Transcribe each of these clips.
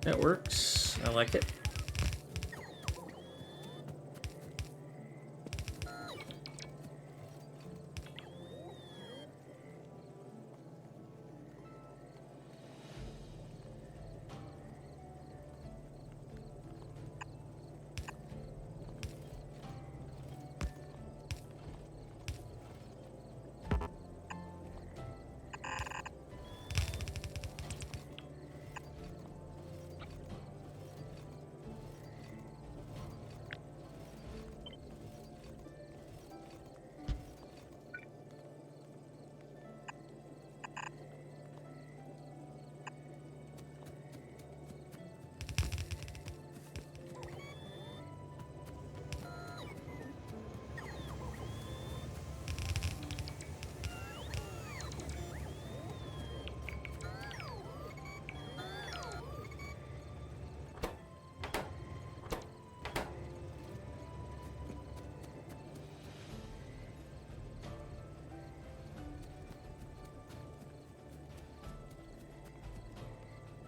That works. I like it.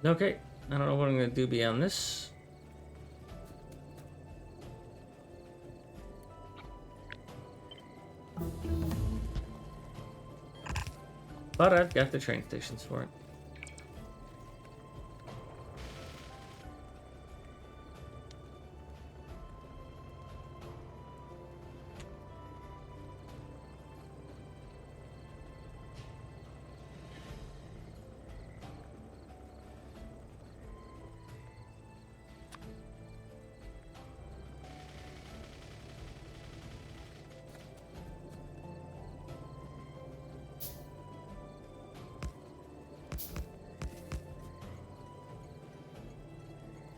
Okay, I don't know what I'm going to do beyond this. But I've got the train stations for it.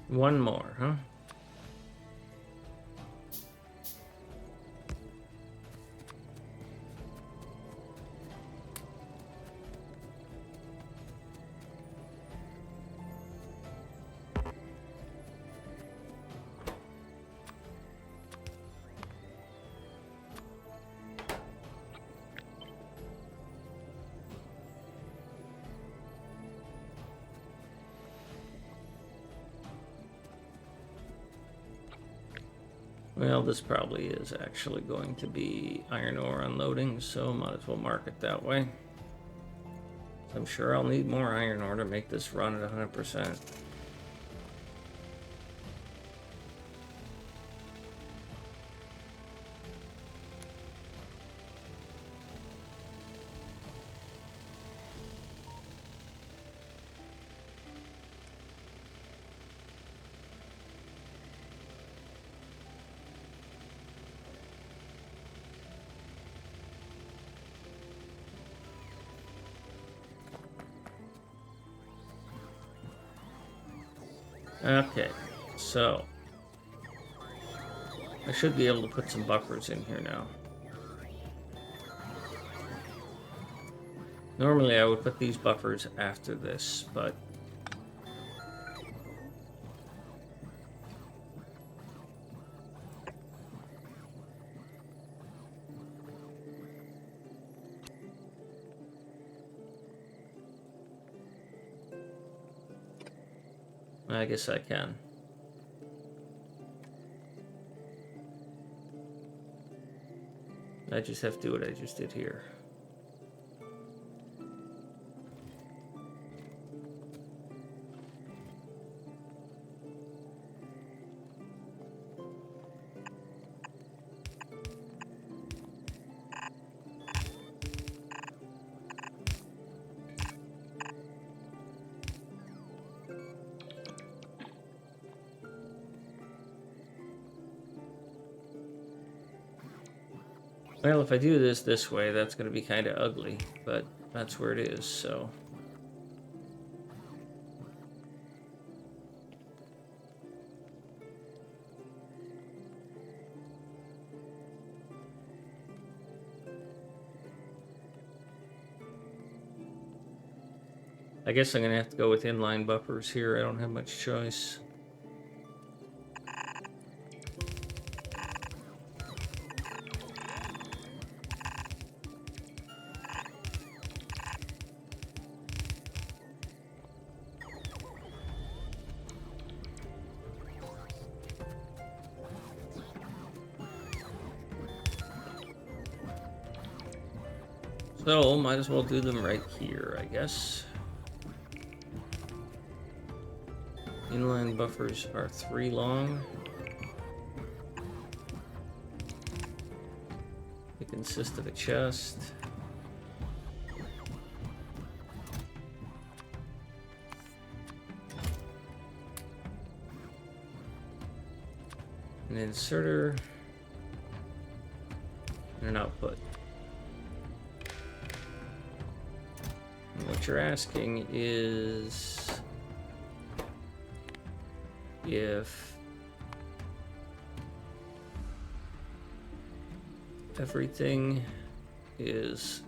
One more, huh? Well, this probably is actually going to be iron ore unloading, so might as well mark it that way. I'm sure I'll need more iron ore to make this run at 100%. Okay, so I should be able to put some buffers in here now. Normally I would put these buffers after this, but I guess I can. I just have to do what I just did here. Well, if I do this way, that's going to be kind of ugly, but that's where it is, so. I guess I'm going to have to go with inline buffers here. I don't have much choice. So, might as well do them right here, I guess. Inline buffers are 3 long. They consist of a chest. An inserter. And an output. And what you're asking is if everything is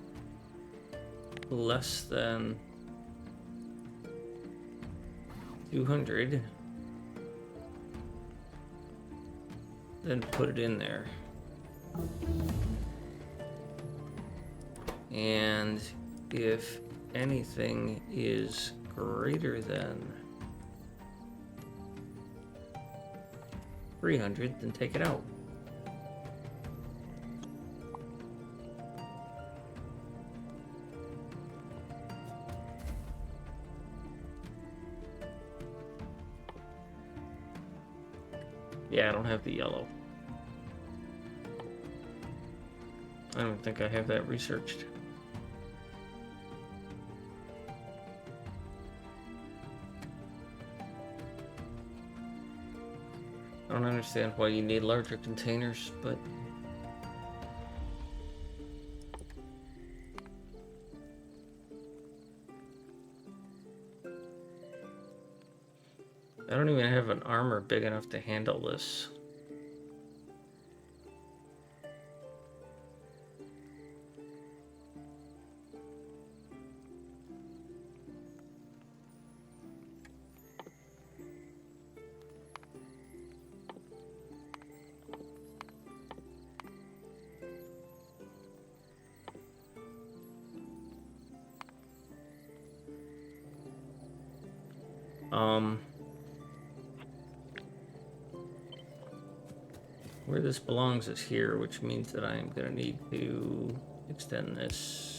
less than 200, then put it in there. And if anything is greater than 300, then take it out. Yeah, I don't have the yellow. I don't think I have that researched. I don't understand why you need larger containers, but I don't even have an armor big enough to handle this. Where this belongs is here, which means that I am going to need to extend this.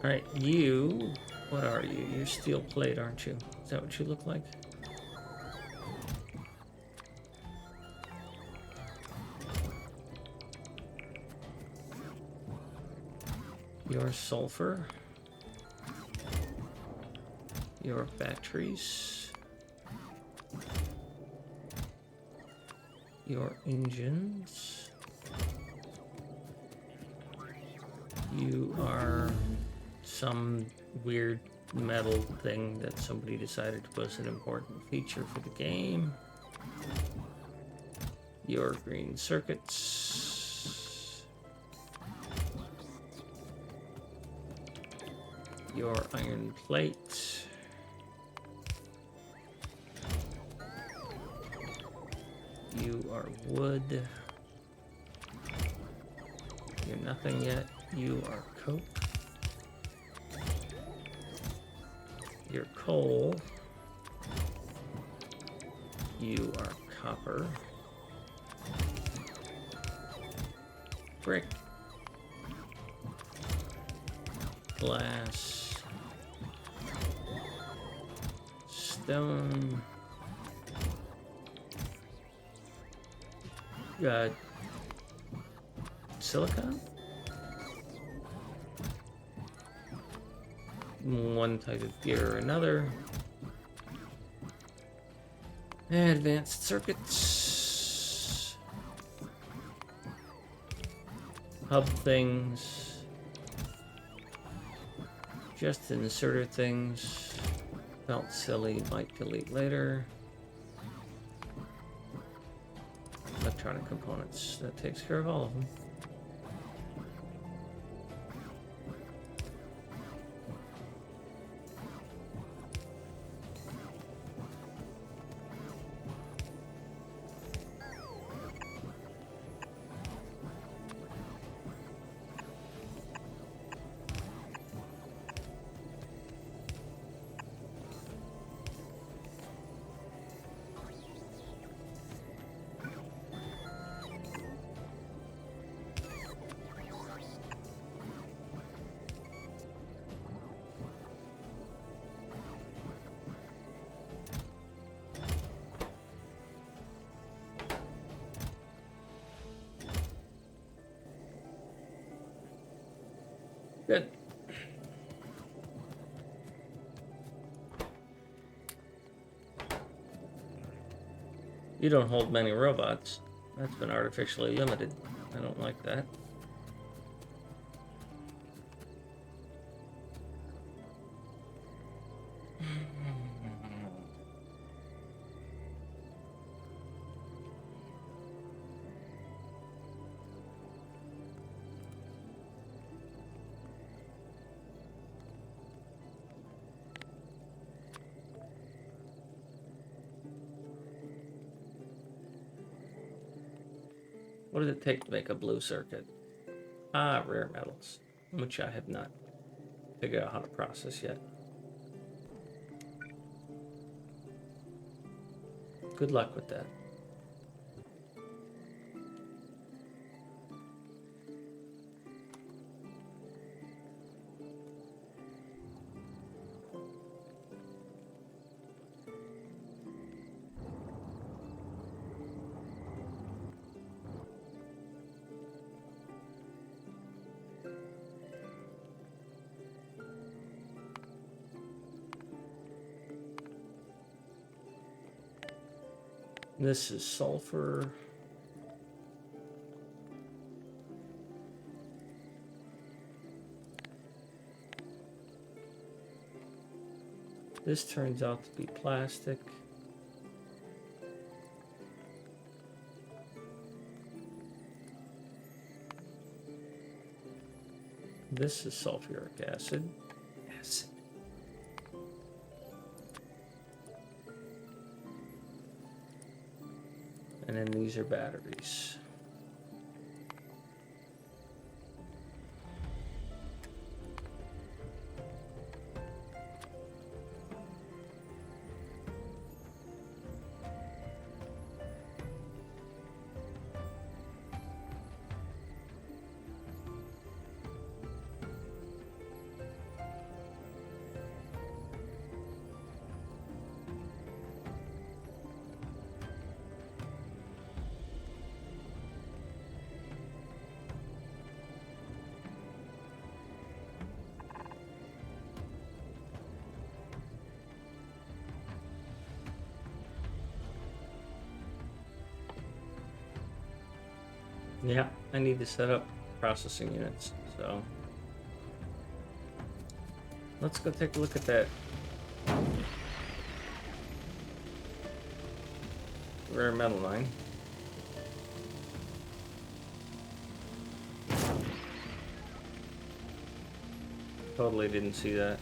All right, you, what are you? You're steel plate, aren't you? Is that what you look like? Your sulfur. Your batteries. Your engines. You are some weird metal thing that somebody decided was an important feature for the game. Your green circuits. Your iron plate. You are wood. You're nothing yet. You are coke. You're coal. You are copper. Brick. Glass. Stone. Got silicon. One type of gear or another. Advanced circuits. Hub things. Just inserter things. Felt silly, might delete later. Electronic components. That takes care of all of them. Good. You don't hold many robots. That's been artificially limited. I don't like that. What does it take to make a blue circuit? Ah, rare metals, which I have not figured out how to process yet. Good luck with that. This is sulfur. This turns out to be plastic. This is sulfuric acid. And then these are batteries. Yeah, I need to set up processing units, so let's go take a look at that rare metal mine. Totally didn't see that.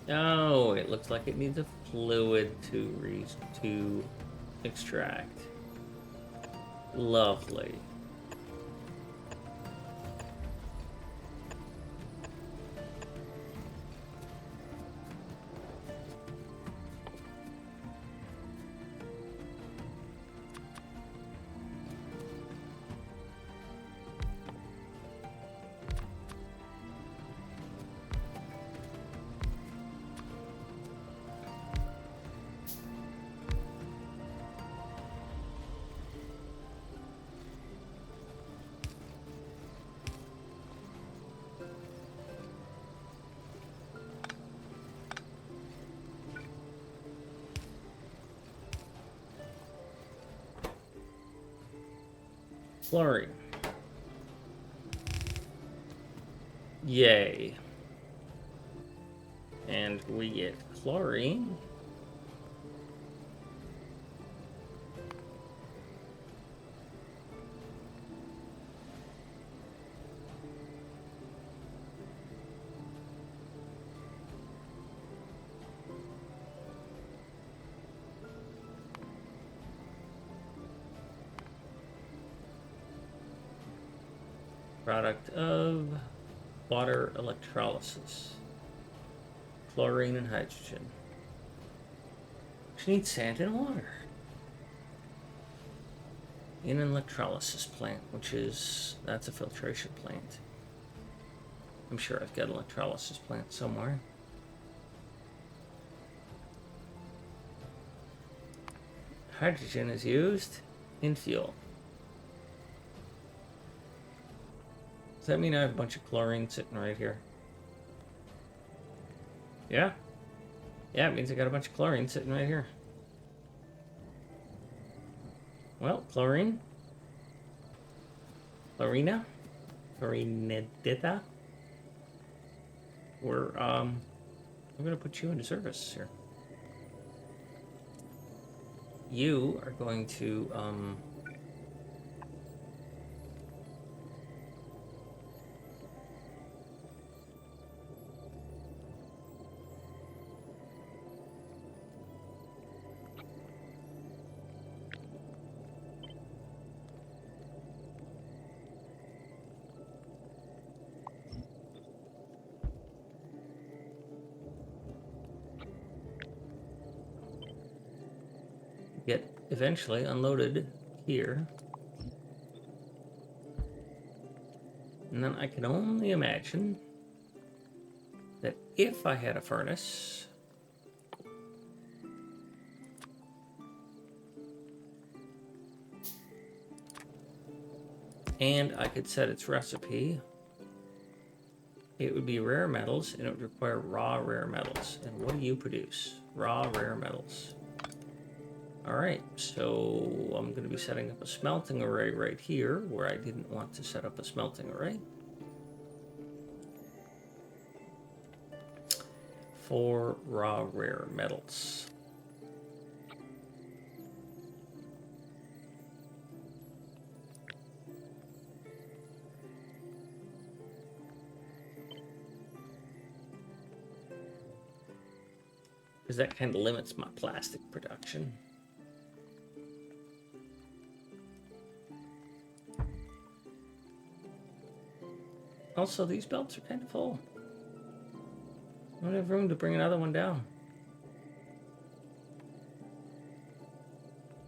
Oh, it looks like it needs a fluid to extract. Lovely. chlorine. Yay. And we get chlorine. Product of water electrolysis. Chlorine and hydrogen. Which needs sand and water. In an electrolysis plant, that's a filtration plant. I'm sure I've got an electrolysis plant somewhere. Hydrogen is used in fuel. Does that mean I have a bunch of chlorine sitting right here? Yeah. Yeah, it means I got a bunch of chlorine sitting right here. Well, chlorine. Chlorina. Chlorinidita. We're gonna put you into service here. You are going to get eventually unloaded here. And then I can only imagine that if I had a furnace, and I could set its recipe, it would be rare metals, and it would require raw rare metals. And what do you produce? Raw rare metals. Alright, so I'm going to be setting up a smelting array right here, where I didn't want to set up a smelting array. For raw rare metals. Because that kind of limits my plastic production. Also, these belts are kind of full. I don't have room to bring another one down.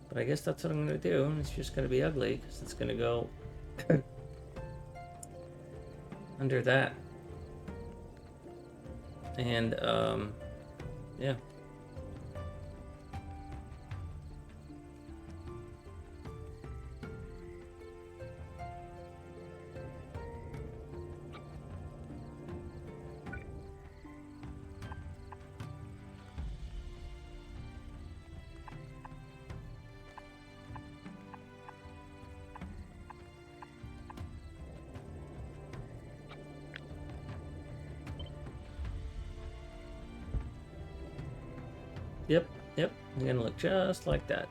But I guess that's what I'm going to do. And it's just going to be ugly because it's going to go under that. And, yeah. Yep, yep. It's gonna look just like that.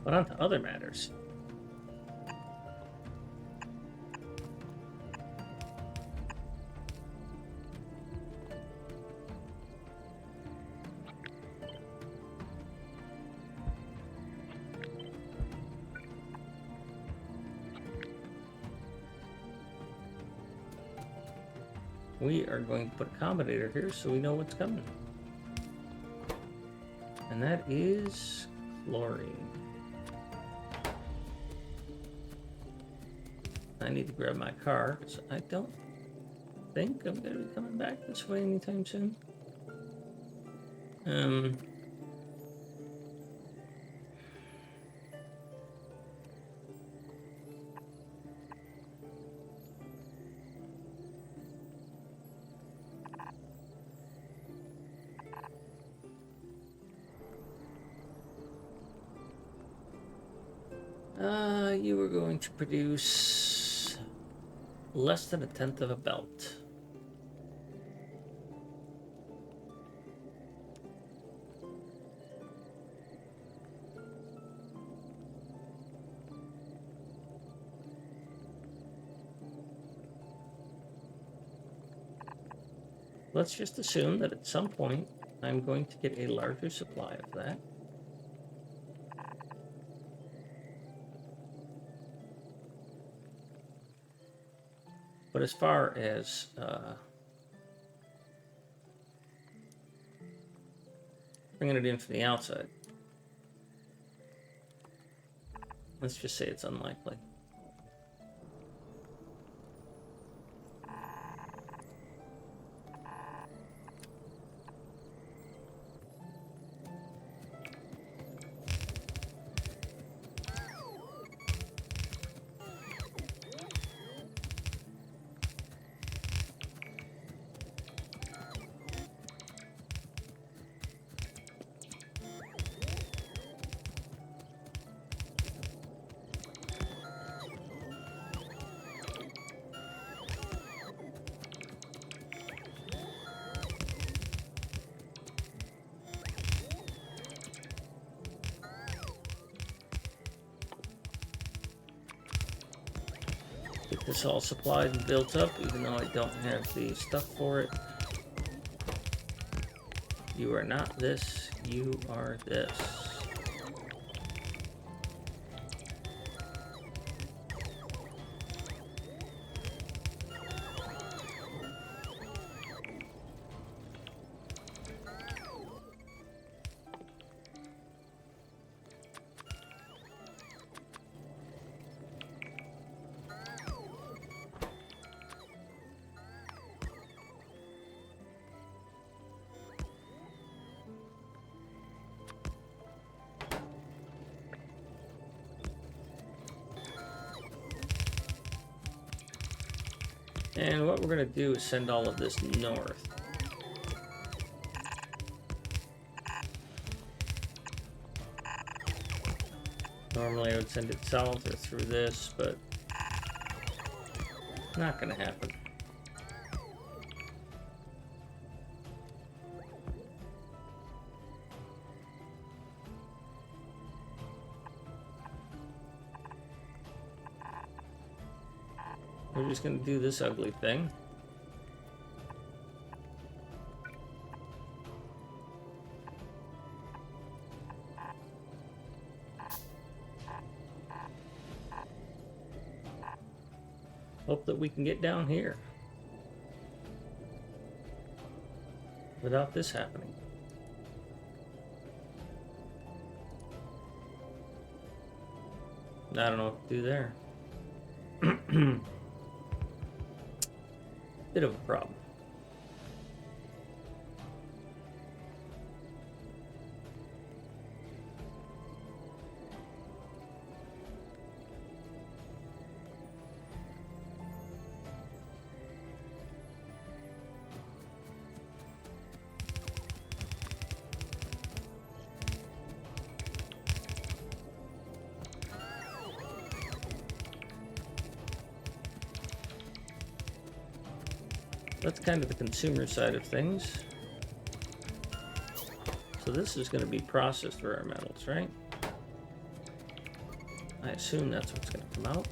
But on to other matters. We are going to put a combinator here so we know what's coming. And that is chlorine. I need to grab my car, because I don't think I'm going to be coming back this way anytime soon. You were going to produce less than 1/10 of a belt. Let's just assume that at some point I'm going to get a larger supply of that. But as far as bringing it in from the outside, let's just say it's unlikely. Get this all supplied and built up, even though I don't have the stuff for it. You are not this, you are this. And what we're going to do is send all of this north. Normally I would send it south or through this, but not going to happen. We're just going to do this ugly thing. Hope that we can get down here without this happening. I don't know what to do there. Bit of a problem. That's kind of the consumer side of things. So this is going to be processed rare metals, right? I assume that's what's going to come out.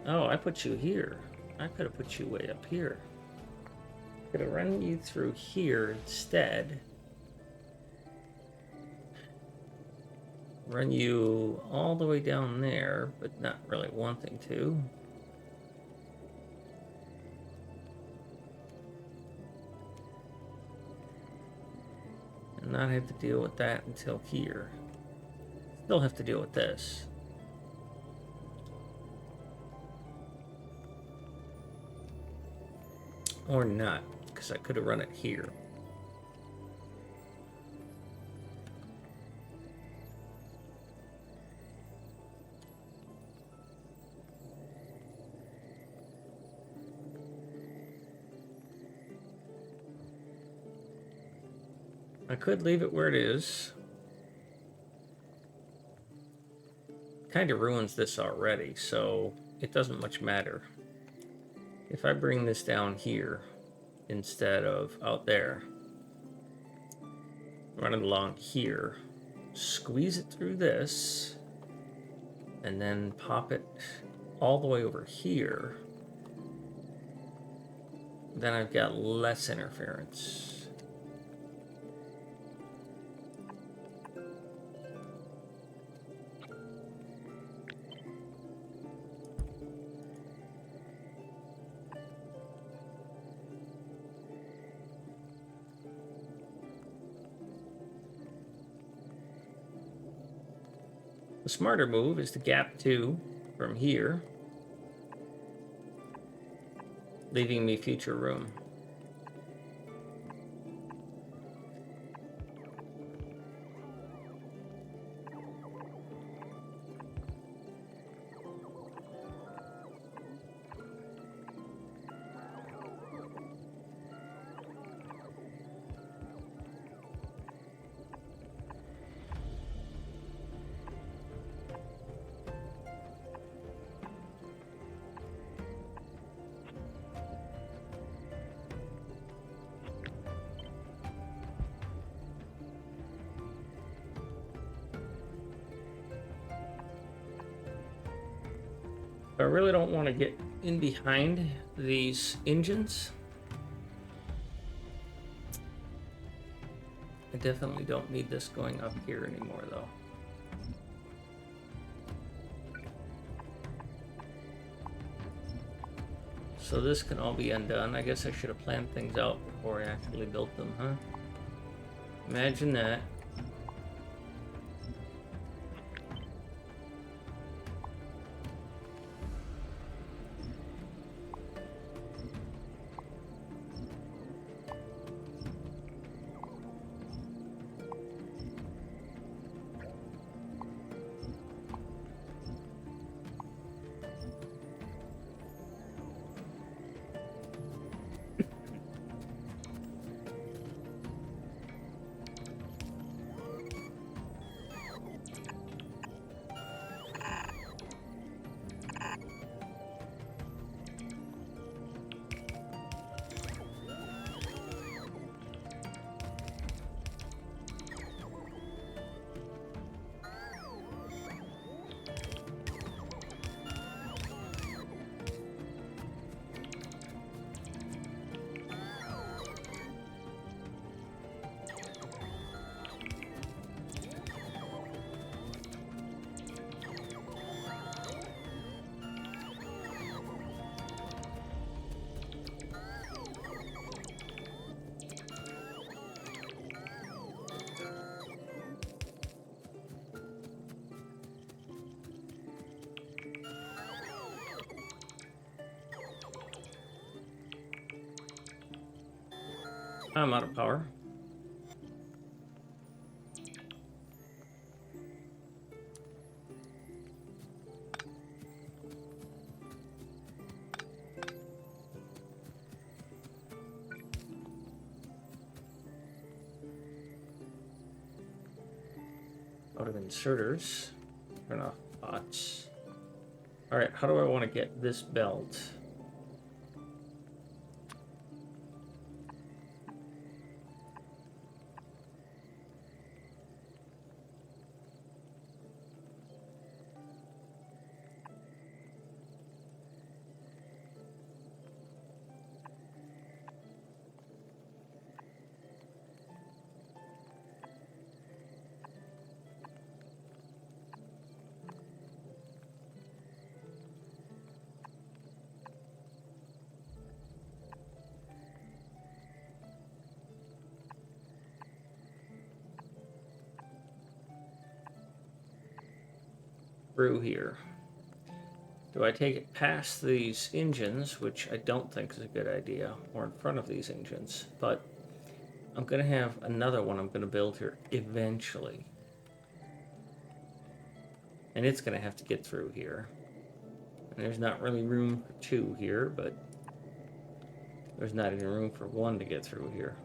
Oh, I put you here. I could have put you way up here. Could have run you through here instead. Run you all the way down there, but not really wanting to. not have to deal with that until here. Still have to deal with this. Or not, because I could have run it here. I could leave it where it is. Kind of ruins this already, so it doesn't much matter. If I bring this down here instead of out there, run it along here, squeeze it through this, and then pop it all the way over here, then I've got less interference. The smarter move is to gap 2 from here, leaving me future room. I really don't want to get in behind these engines. I definitely don't need this going up here anymore, though. So this can all be undone. I guess I should have planned things out before I actually built them, huh? Imagine that. I'm out of power. Out of inserters. Turn off pots. Alright, how do I want to get this belt? through here. Do I take it past these engines, which I don't think is a good idea, or in front of these engines, but I'm going to have another one I'm going to build here eventually. And it's going to have to get through here. And there's not really room for two here, but there's not even room for one to get through here.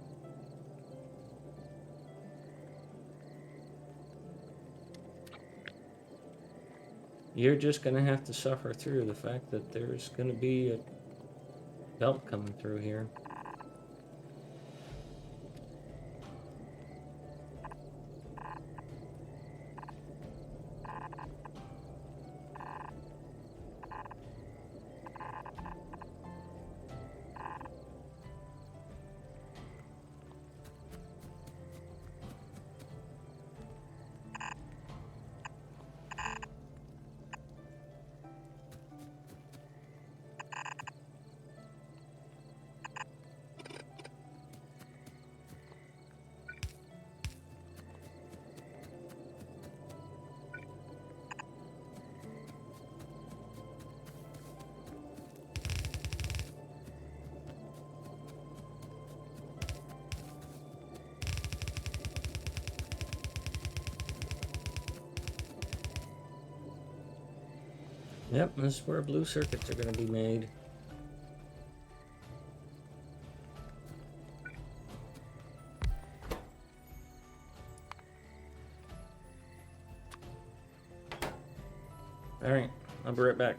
You're just going to have to suffer through the fact that there's going to be a belt coming through here. Yep, this is where blue circuits are going to be made. Alright, I'll be right back.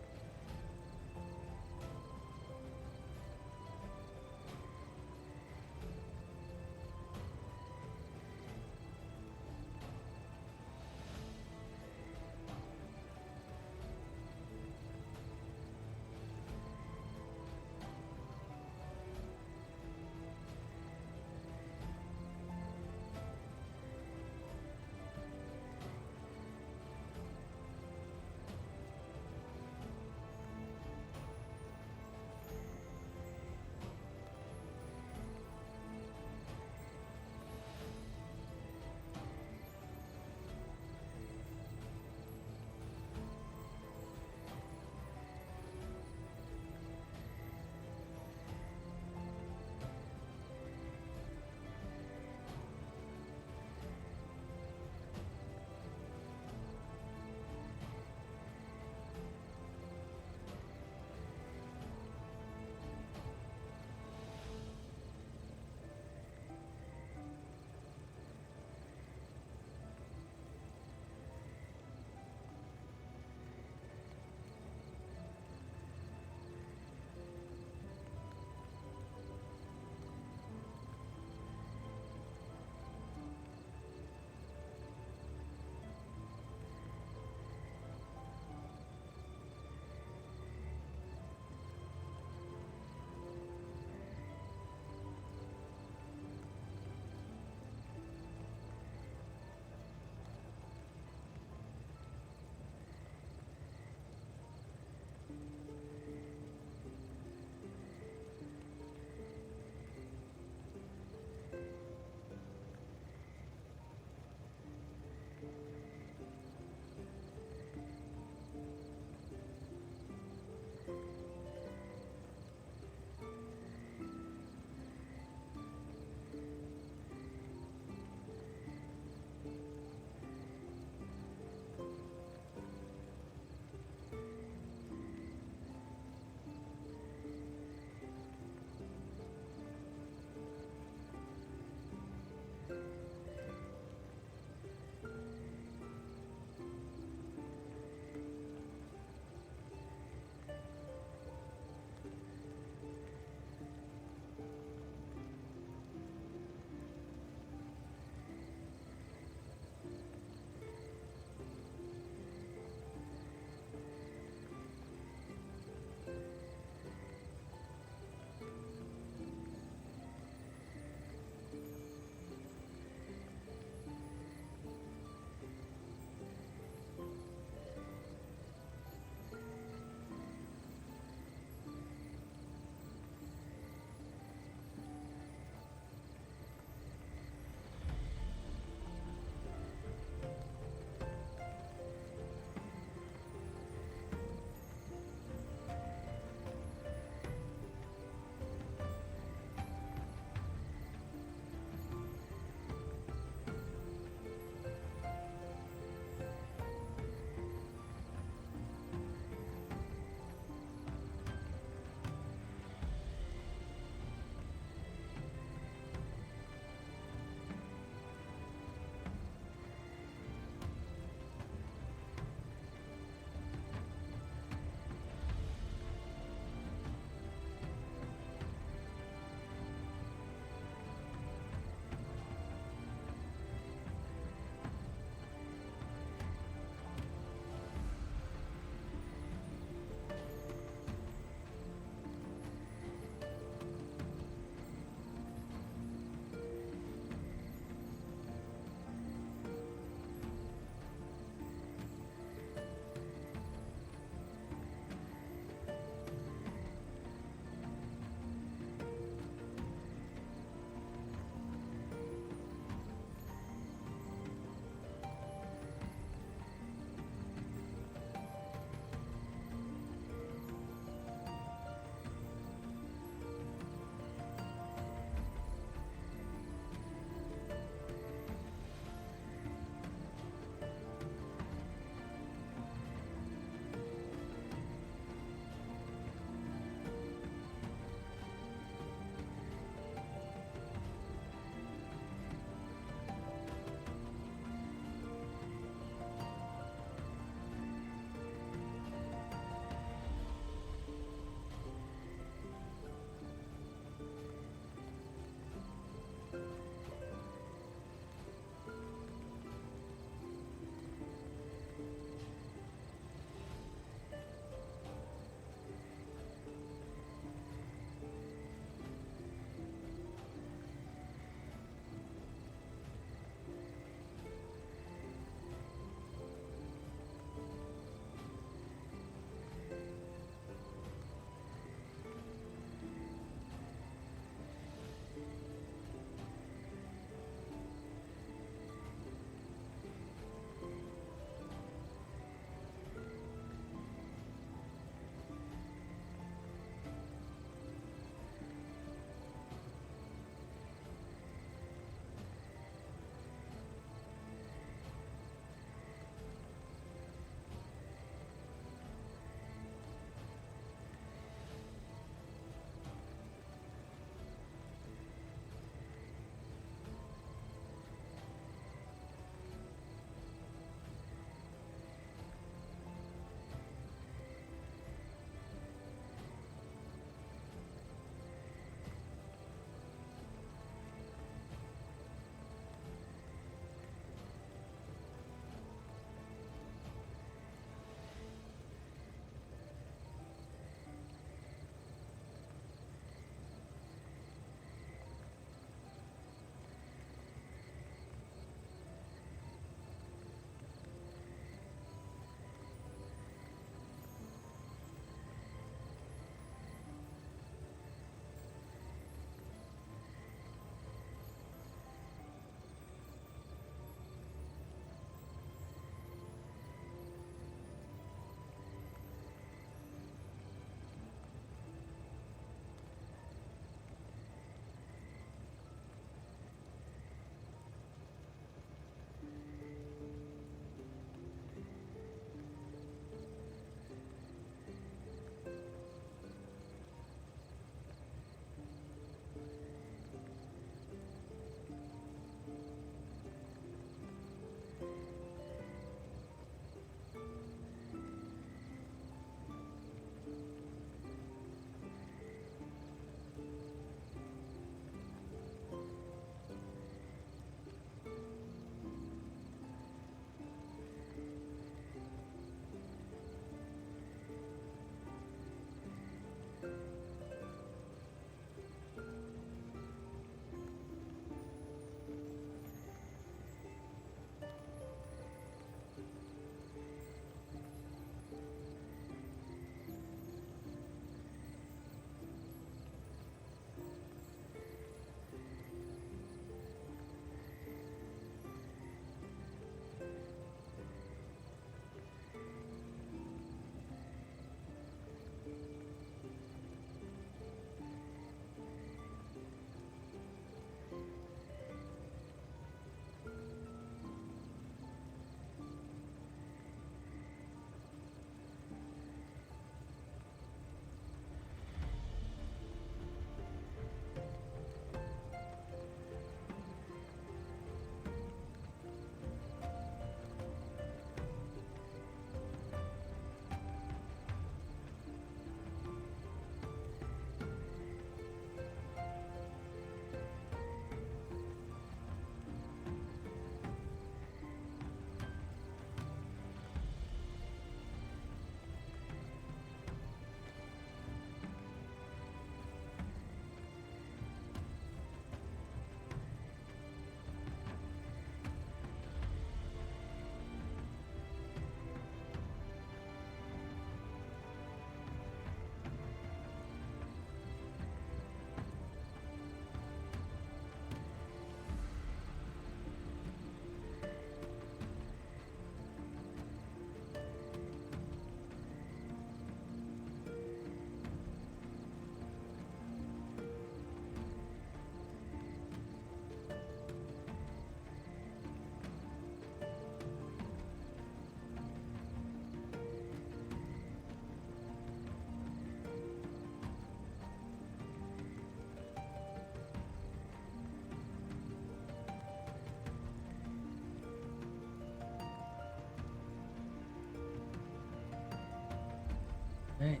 Alright.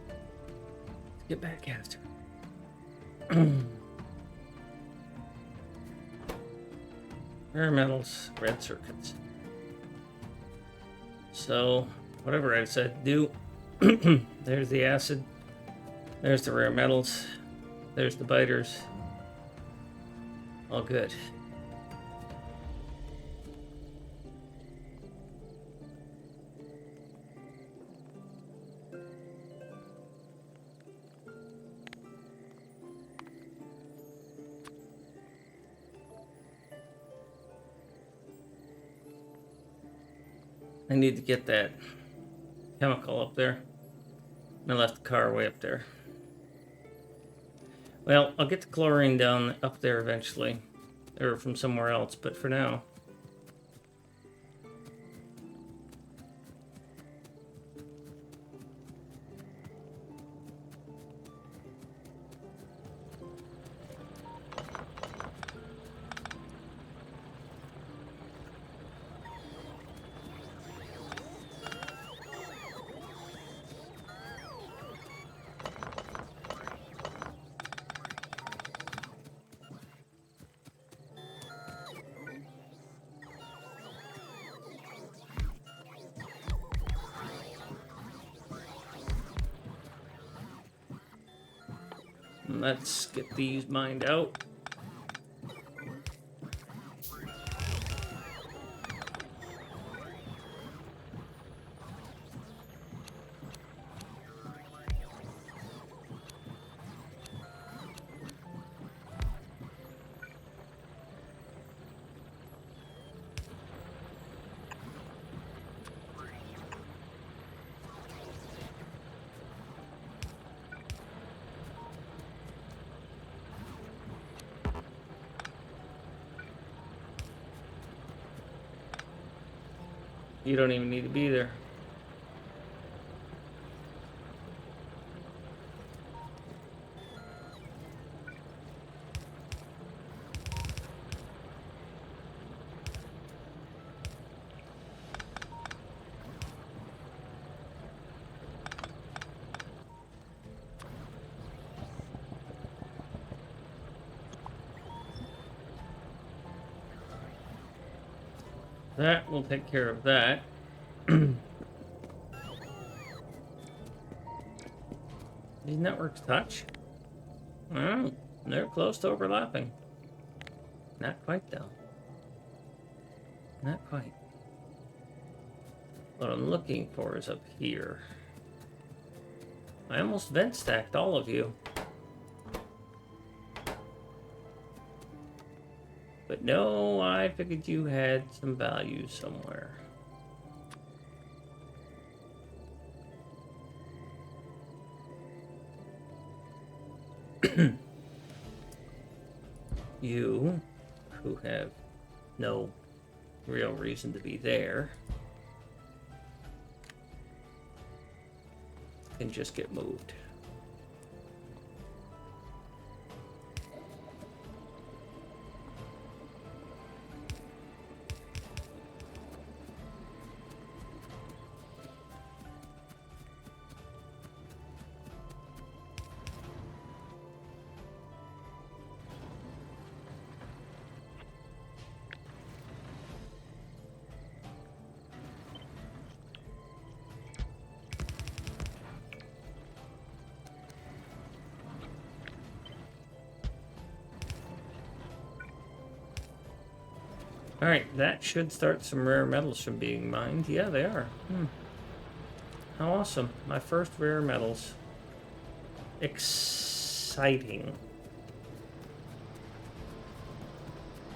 Let's get back after. Rare metals, red circuits. So, whatever I said, do. There's the acid. There's the rare metals. There's the biters. All good. I need to get that chemical up there. I left the car way up there. Well, I'll get the chlorine down up there eventually. Or from somewhere else, but for now. Let's get these mined out. You don't even need to be there. That will take care of that. These networks touch? Oh, they're close to overlapping. Not quite, though. Not quite. What I'm looking for is up here. I almost vent stacked all of you. But no, I figured you had some value somewhere. You, who have no real reason to be there, can just get moved. Alright, that should start some rare metals from being mined. Yeah, they are. How awesome. My first rare metals. Exciting.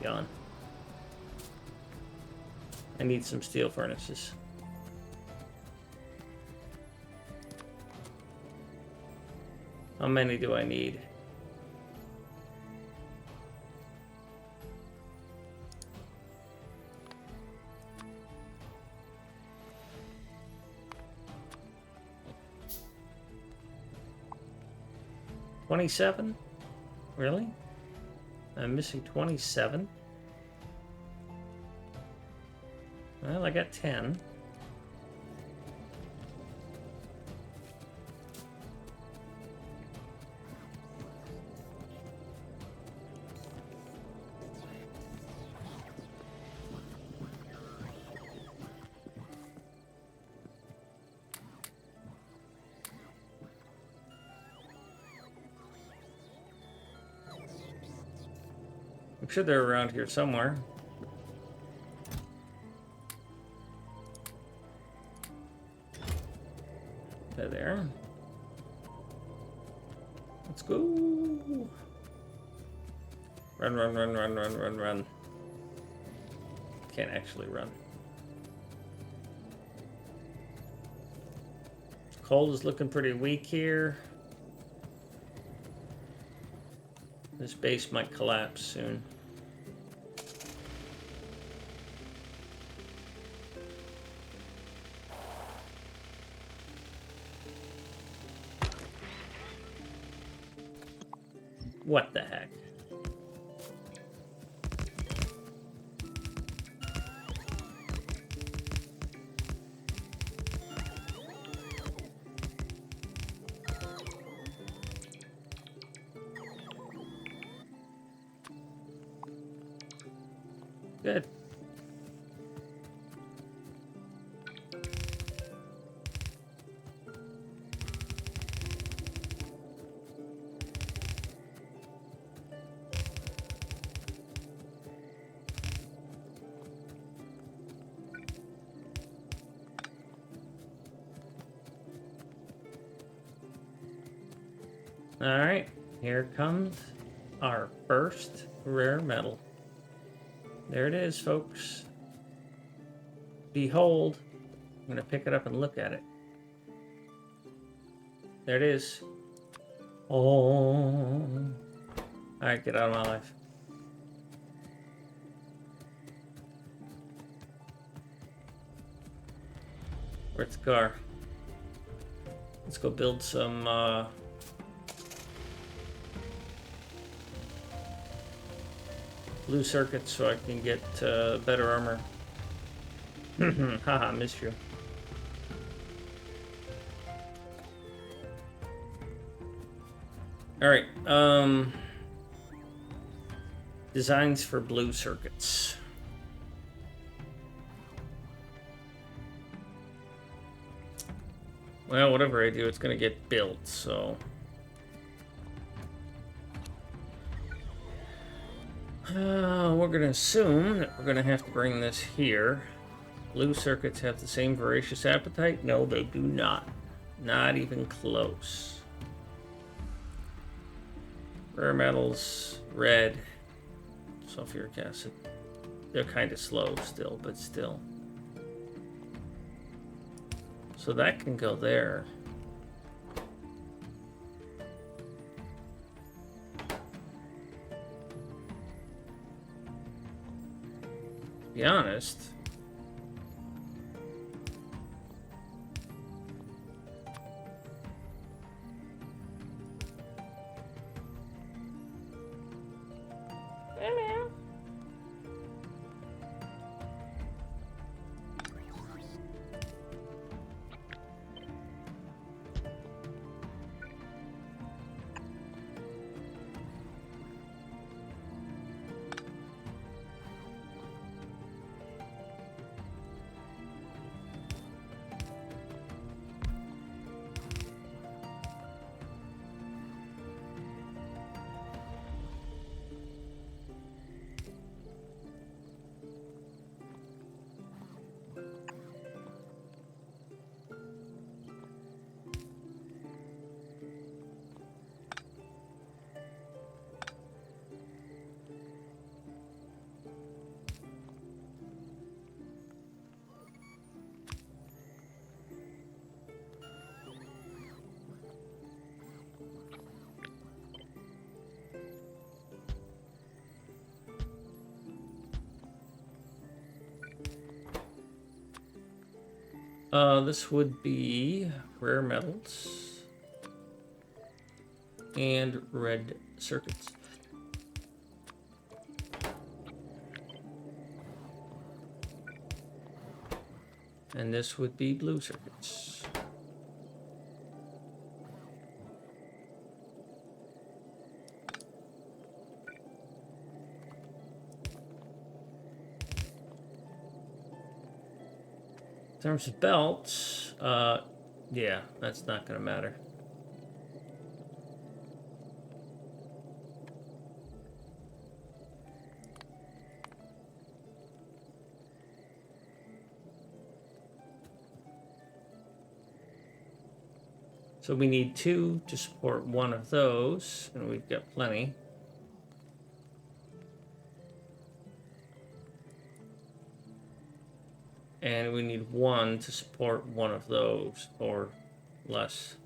Gone. I need some steel furnaces. How many do I need? $27? Really? I'm missing 27. Well, I got 10. I'm sure they're around here somewhere. They're there. Let's go. Run, run, run, run, run, run, run. Can't actually run. Cold is looking pretty weak here. This base might collapse soon. What the heck? Good. All right, here comes our first rare metal. There it is, folks. Behold. I'm going to pick it up and look at it. There it is. Oh. All right, get out of my life. Where's the car? Let's go build some blue circuits so I can get better armor. Haha, missed you. All right. Designs for blue circuits. Well, whatever I do, it's gonna get built, so. We're gonna assume that we're gonna have to bring this here. Blue circuits have the same voracious appetite? No, they do not. Not even close. Rare metals, red, sulfuric acid. They're kind of slow still, but still. So that can go there. To be honest. This would be rare metals and red circuits. And this would be blue circuits. In terms of belts, yeah, that's not going to matter. So we need 2 to support one of those, and we've got plenty. And we need 1 to support one of those, or less.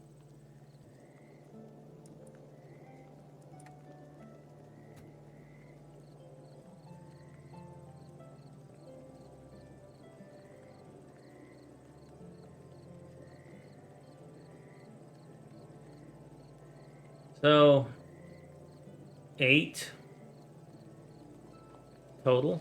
So 8 total.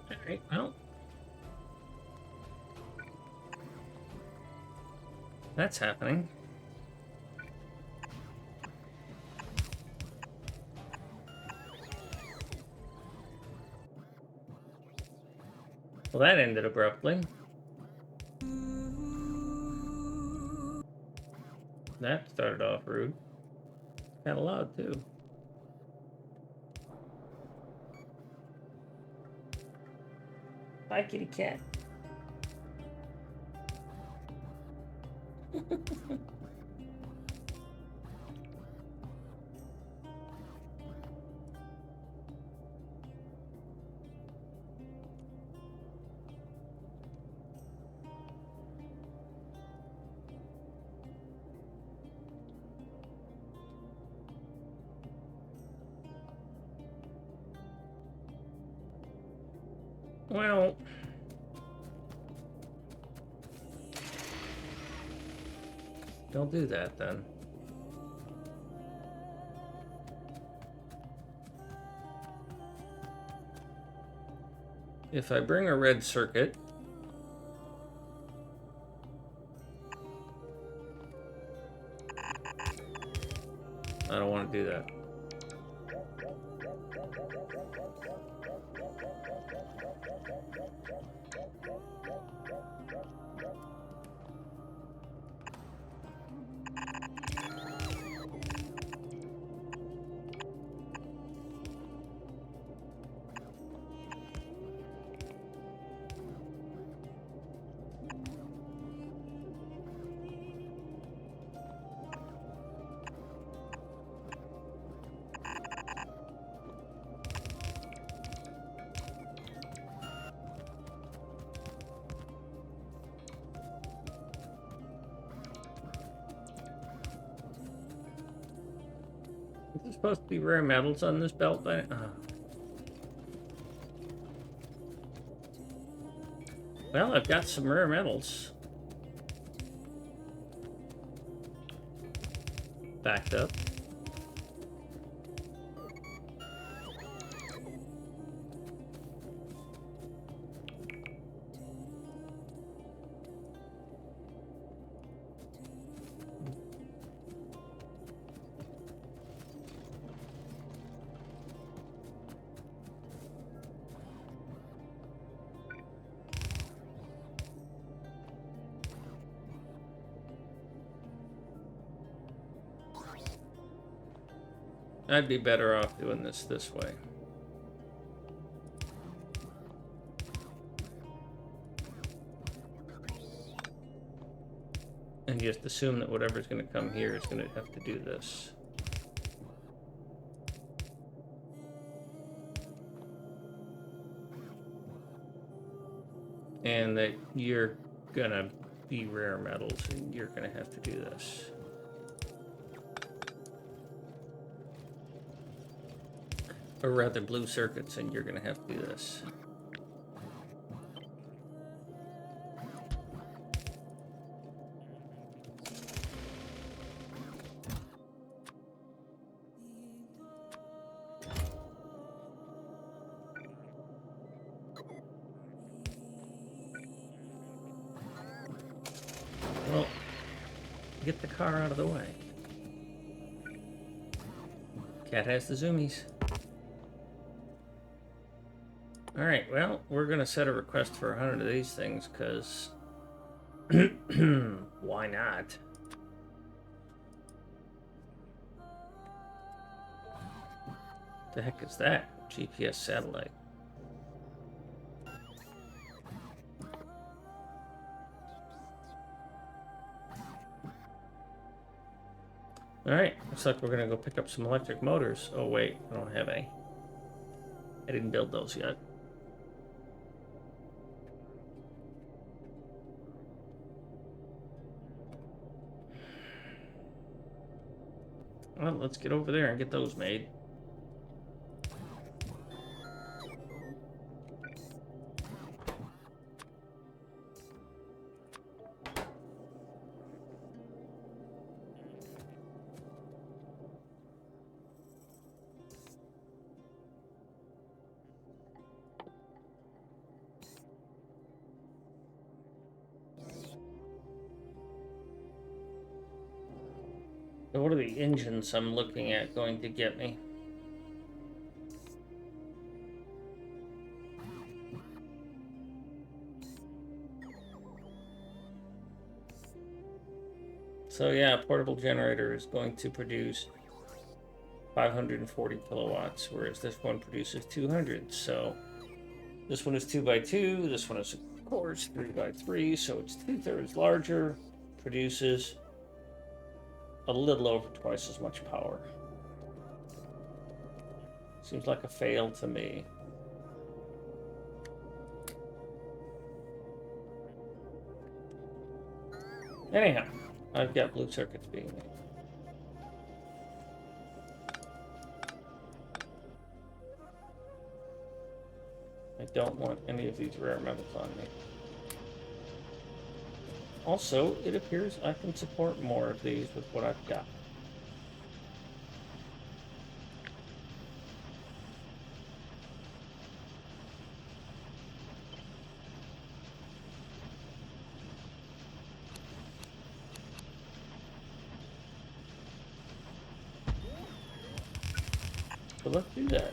Alright, well. That's happening. Well, that ended abruptly. That started off rude. Kind of loud, too. Bye, kitty cat. Well, don't do that then. If I bring a red circuit, I don't want to do that. Is there supposed to be rare metals on this belt? Well, I've got some rare metals. Backed up. I'd be better off doing this way. And you just assume that whatever's going to come here is going to have to do this. And that you're going to be rare metals and you're going to have to do this. Or rather blue circuits and you're going to have to do this. Well, get the car out of the way. Cat has the zoomies. Alright, well, we're going to set a request for 100 of these things, because... why not? The heck is that? GPS satellite. Alright, looks like we're going to go pick up some electric motors. Oh wait, I don't have any. I didn't build those yet. Well, let's get over there and get those made. So what are the engines I'm looking at going to get me? So yeah, a portable generator is going to produce 540 kilowatts, whereas this one produces 200. So this one is 2x2, this one is of course 3x3, so it's 2/3 larger, produces a little over twice as much power. Seems like a fail to me. Anyhow, I've got blue circuits being made. I don't want any of these rare metals on me. Also, it appears I can support more of these with what I've got. So let's do that.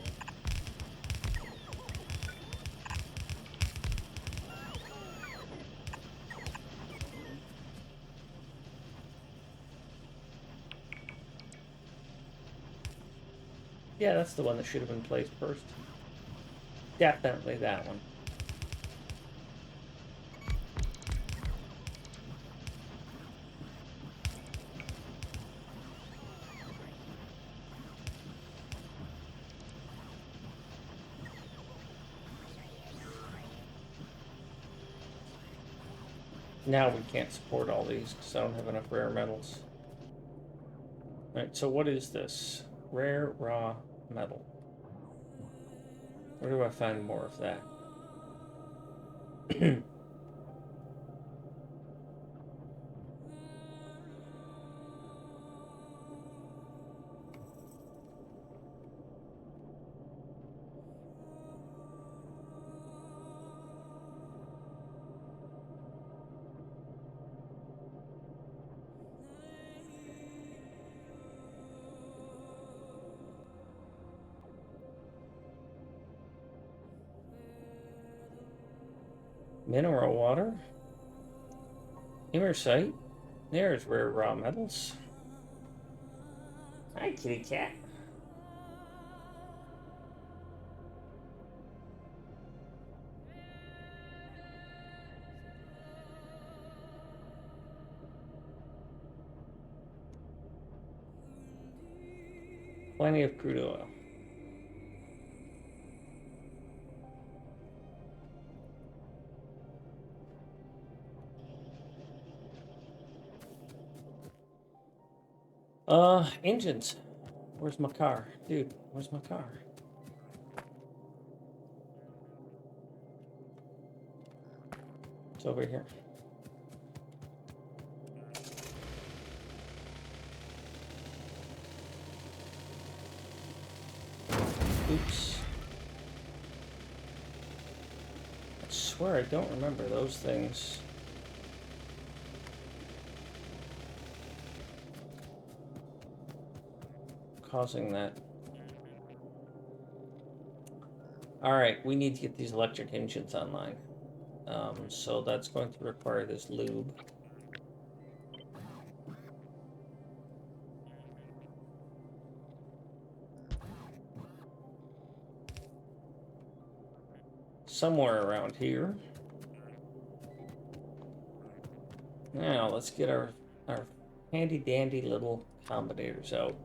Yeah, that's the one that should have been placed first. Definitely that one. Now we can't support all these because I don't have enough rare metals. Alright, so what is this? Rare raw metal. Where do I find more of that? Mineral water. Imersite. There's rare raw metals. Hi, kitty cat. Plenty of crude oil. Engines. Where's my car? Dude, where's my car? It's over here. Oops. I swear I don't remember those things. Causing that. Alright, we need to get these electric engines online. So that's going to require this lube. Somewhere around here. Now let's get our handy dandy little combinators out.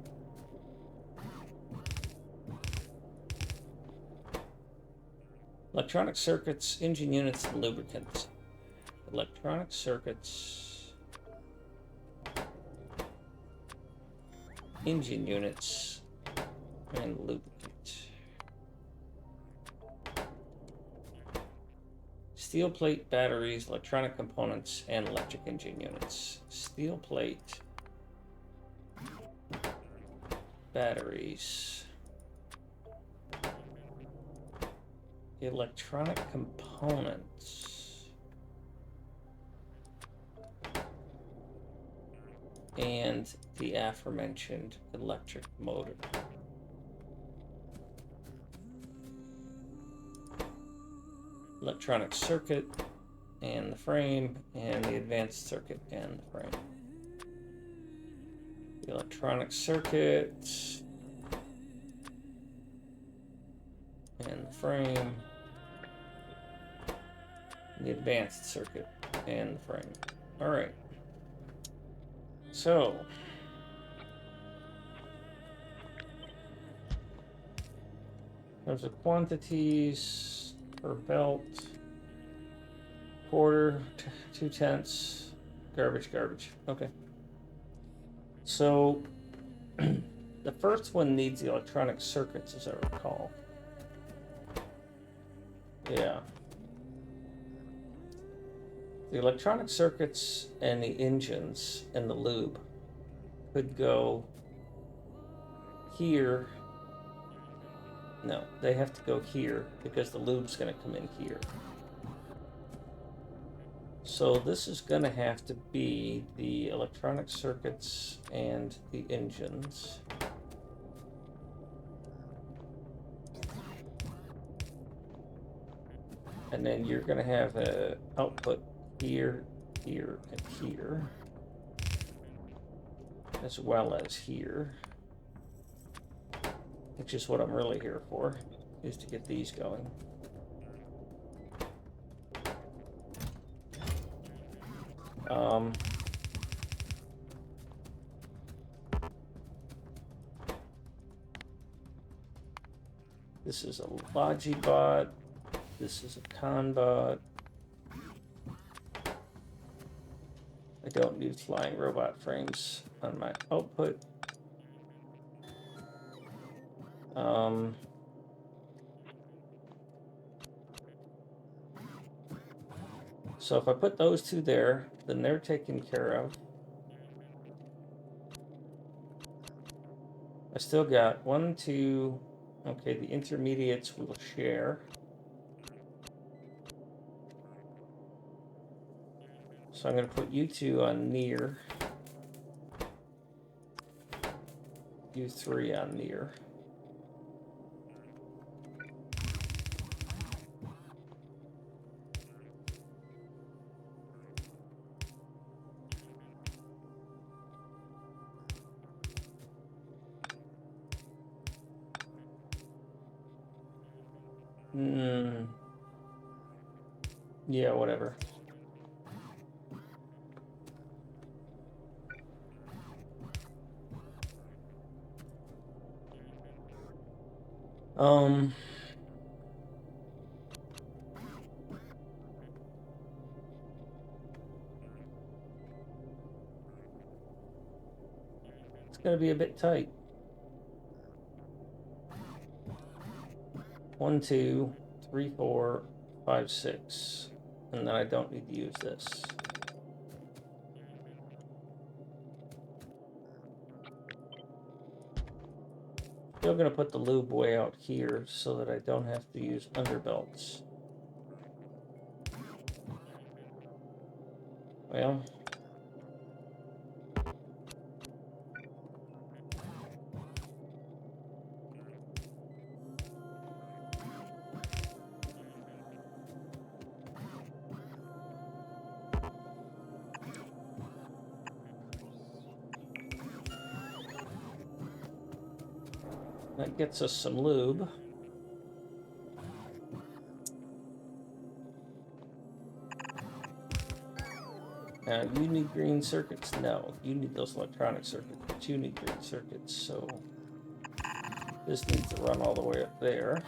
Electronic circuits, engine units, and lubricants. Electronic circuits, engine units, and lubricant. Steel plate, batteries, electronic components, and electric engine units. Steel plate, batteries, electronic components, and the aforementioned electric motor. Electronic circuit and the frame, and the advanced circuit and the frame. The electronic circuit and the frame. The advanced circuit and the frame. All right. So there's the quantities per belt. Quarter, 2/10, garbage. Okay. So the first one needs the electronic circuits, as I recall. Yeah. The electronic circuits and the engines and the lube could go here. No, they have to go here because the lube's going to come in here. So this is going to have to be the electronic circuits and the engines. And then you're going to have an output here, here, and here, as well as here, which is what I'm really here for, is to get these going. This is a Logibot. This is a Conbot. I don't need flying robot frames on my output. So if I put those two there, then they're taken care of. I still got 1, 2. Okay, the intermediates will share. So I'm going to put you two on near. You 3 on near. Yeah, whatever. Um, it's going to be a bit tight. 1, 2, 3, 4, 5, 6. And then I don't need to use this. Still going to put the lube way out here so that I don't have to use underbelts. Well, that gets us some lube. Now, you need green circuits? No, you need those electronic circuits, but you need green circuits, so this needs to run all the way up there.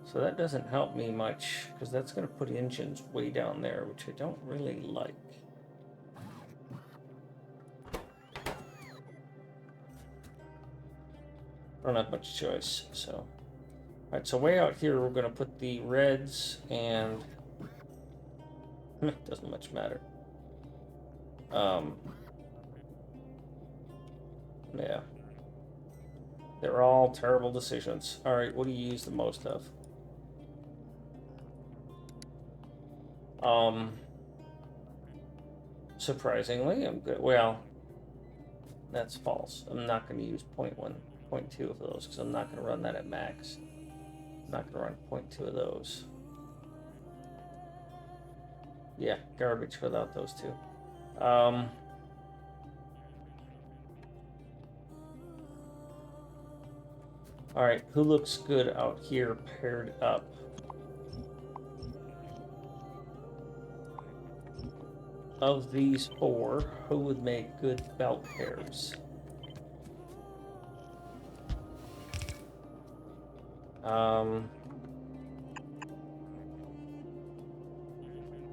So that doesn't help me much, because that's going to put engines way down there, which I don't really like. I don't have much choice, so. All right, so way out here, we're going to put the reds, and it doesn't much matter. Yeah. They're all terrible decisions. All right, what do you use the most of? Surprisingly, I'm good. Well, that's false. I'm not going to use 0.1, 0.2 of those, because I'm not going to run that at max. I'm not going to run 0.2 of those. Yeah, garbage without those two. All right, who looks good out here paired up? Of these four, who would make good belt pairs?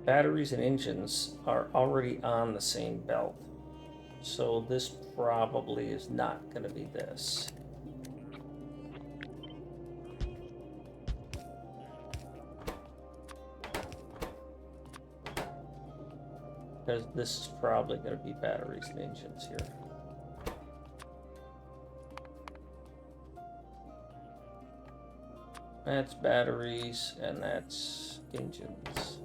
Batteries and engines are already on the same belt, so this probably is not going to be this. Because this is probably going to be batteries and engines here. That's batteries and that's engines.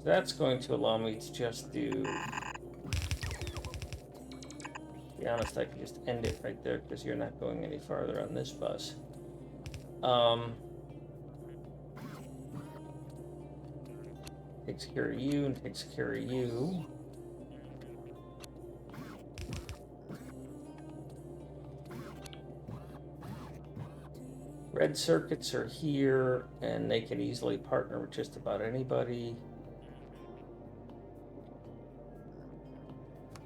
That's going to allow me to just do... To be honest, I can just end it right there because you're not going any farther on this bus. Takes care of you and takes care of you. Red circuits are here, and they can easily partner with just about anybody.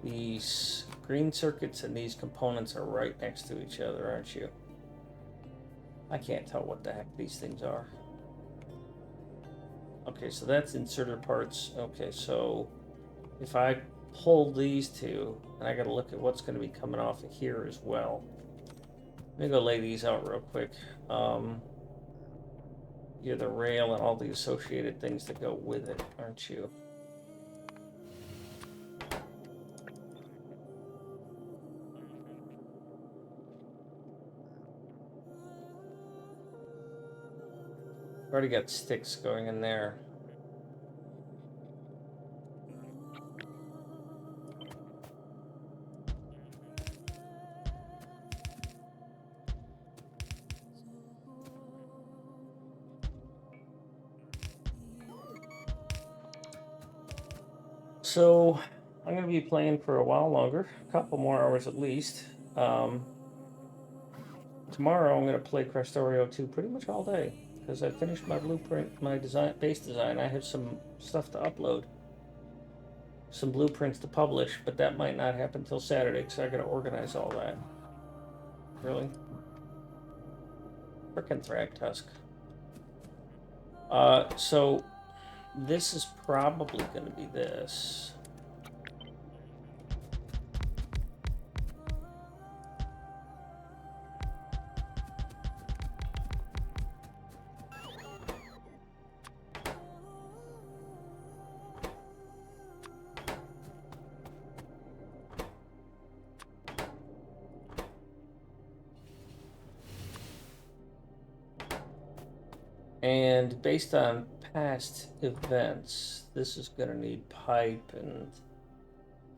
These green circuits and these components are right next to each other, aren't you? I can't tell what the heck these things are. Okay, so that's inserter parts. Okay, so if I pull these two, and I gotta look at what's gonna be coming off of here as well. Let me go lay these out real quick. You're the rail and all the associated things that go with it, aren't you? Already got sticks going in there. So I'm going to be playing for a while longer, a couple more hours at least. Tomorrow I'm going to play Krastorio2 pretty much all day because I finished my blueprint, my design, base design. I have some stuff to upload, some blueprints to publish, but that might not happen until Saturday because I got to organize all that. Really? Frickin' Thrag Tusk. So this is probably going to be this. And based on past events, this is going to need pipe and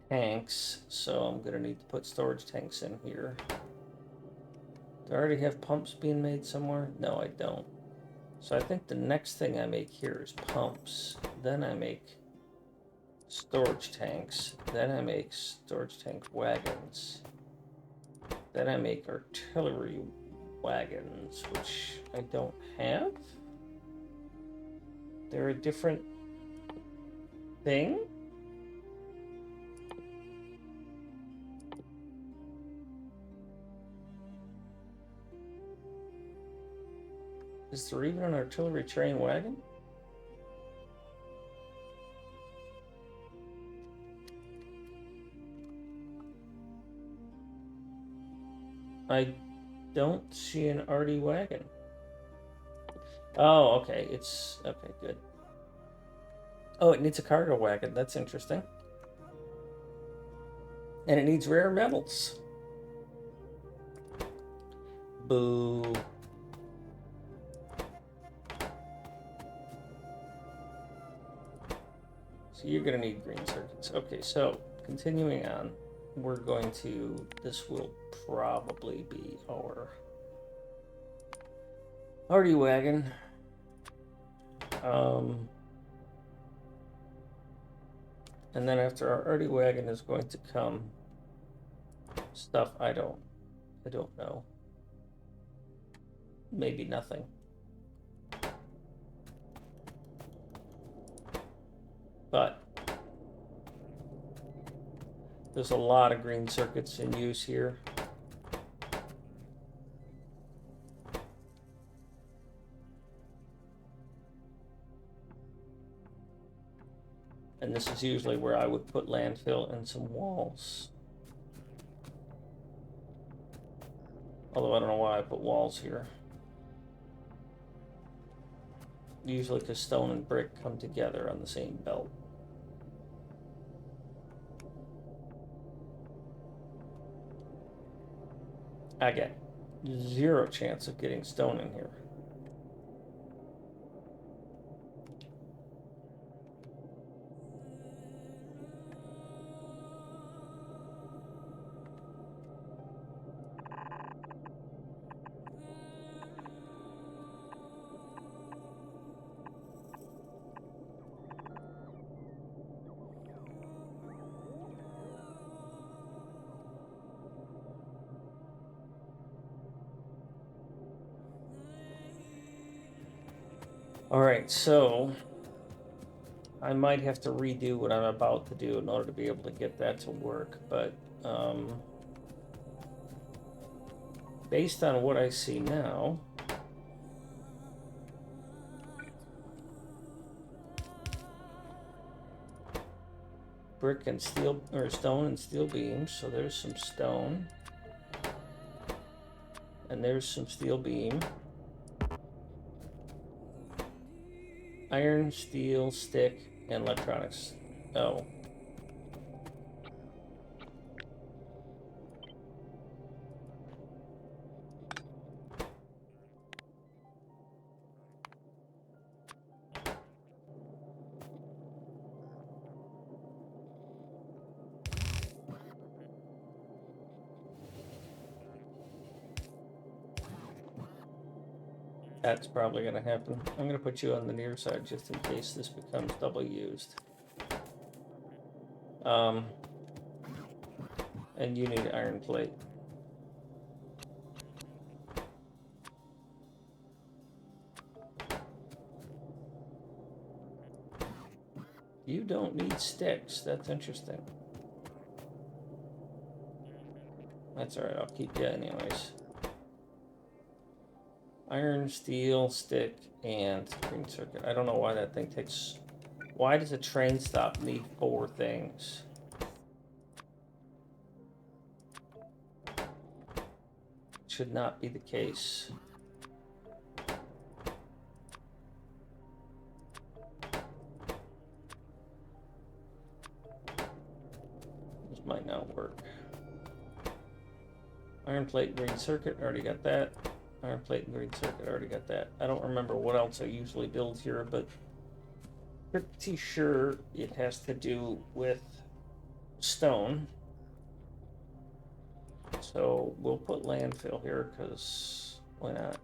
tanks, so I'm going to need to put storage tanks in here. Do I already have pumps being made somewhere? No, I don't. So I think the next thing I make here is pumps. Then I make storage tanks. Then I make storage tank wagons. Then I make artillery wagons, which I don't have. They're a different thing? Is there even an artillery train wagon? I don't see an arty wagon. Oh, okay. It's okay, good. Oh, it needs a cargo wagon. That's interesting. And it needs rare metals. Boo. So you're going to need green circuits. Okay, so continuing on, we're going to, this will probably be our arty wagon. And then after our arty wagon is going to come stuff I don't know. Maybe nothing. But there's a lot of green circuits in use here. And this is usually where I would put landfill and some walls. Although I don't know why I put walls here. Usually because stone and brick come together on the same belt. I get 0 chance of getting stone in here. All right, so I might have to redo what I'm about to do in order to be able to get that to work, but based on what I see now, brick and steel, or stone and steel beams, so there's some stone, and there's some steel beam. Iron, steel, stick, and electronics. Oh. That's probably going to happen. I'm going to put you on the near side just in case this becomes double used. And you need iron plate. You don't need sticks. That's interesting. That's alright, I'll keep you anyways. iron, steel, stick, and green circuit. I don't know why that thing takes... Why does a train stop need 4 things? Should not be the case. This might not work. Iron plate, green circuit, already got that. Iron plate and green circuit, already got that. I don't remember what else I usually build here, but pretty sure it has to do with stone. So we'll put landfill here, because why not?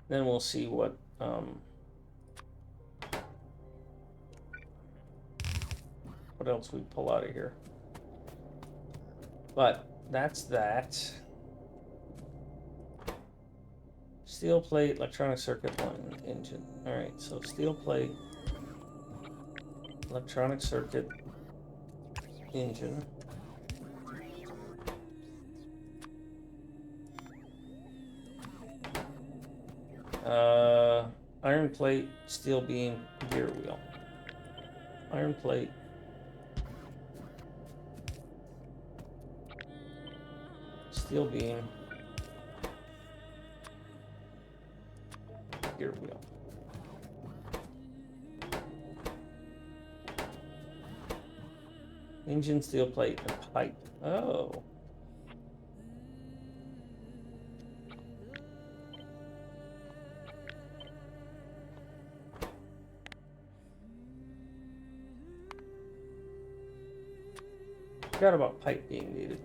Then we'll see what else we pull out of here. But that's that. Steel plate, electronic circuit, one engine. All right, so steel plate, electronic circuit, engine. Iron plate, steel beam, gear wheel. Iron plate. Steel beam. Gear wheel. Engine, steel plate, and pipe. Oh. Forgot about pipe being needed.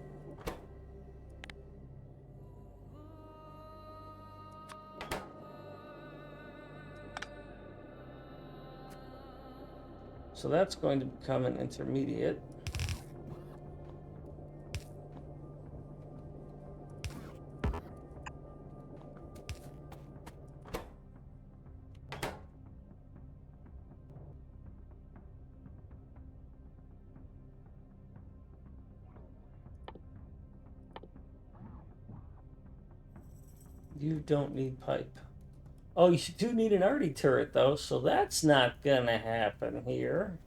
So that's going to become an intermediate. You don't need pipe. Oh, you do need an arty turret, though, so that's not gonna happen here.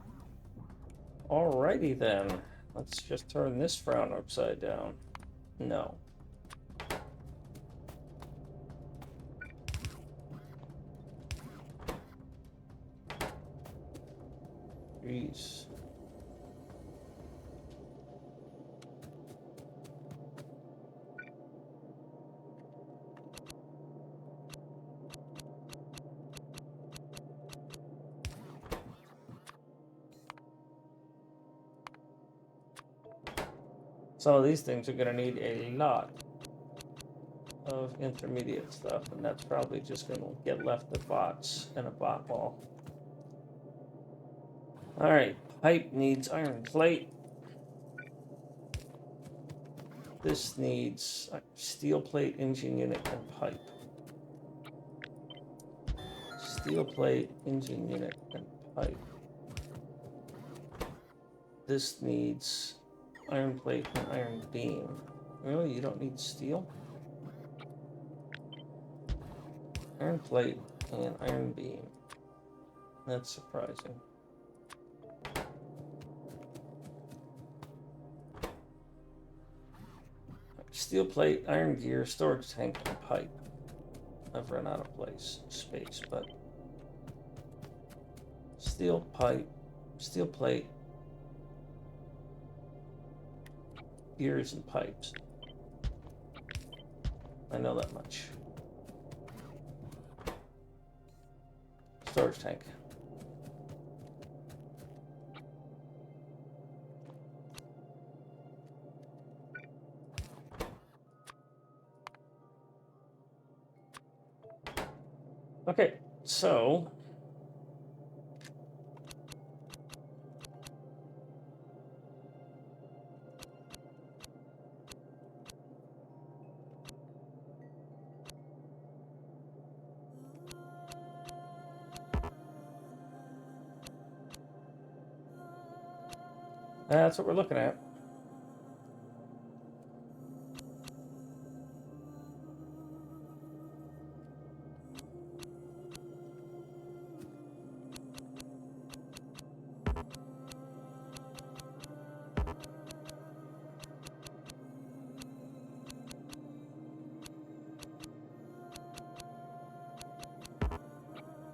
Alrighty then. Let's just turn this frown upside down. No. Jeez. Some of these things are going to need a lot of intermediate stuff, and that's probably just going to get left at bots and a bot wall. Alright, pipe needs iron plate. This needs steel plate, engine unit, and pipe. Steel plate, engine unit, and pipe. This needs iron plate and iron beam. Really? You don't need steel? Iron plate and iron beam. That's surprising. Steel plate, iron gear, storage tank, and pipe. I've run out of space, but steel pipe, steel plate, gears, and pipes. I know that much. Storage tank. Okay, so that's what we're looking at.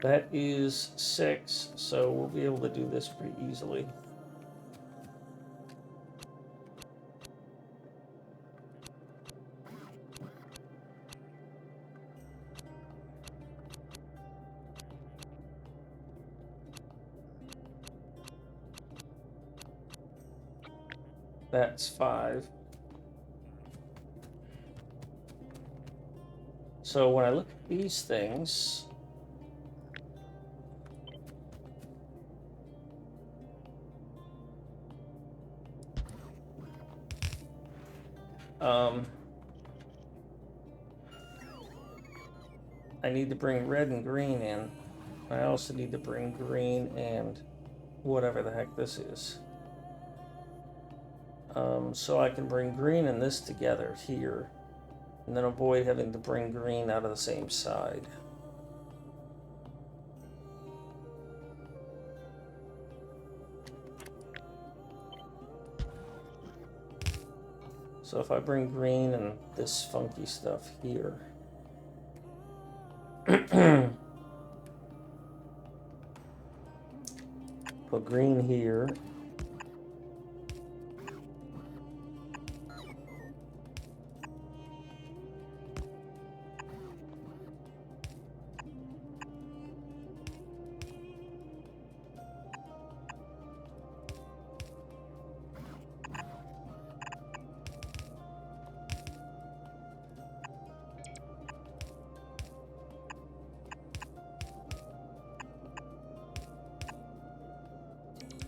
That is 6, so we'll be able to do this pretty easily. That's 5. So when I look at these things, I need to bring red and green in. I also need to bring green and whatever the heck this is. So I can bring green and this together here, and then avoid having to bring green out of the same side. So if I bring green and this funky stuff here, put green here,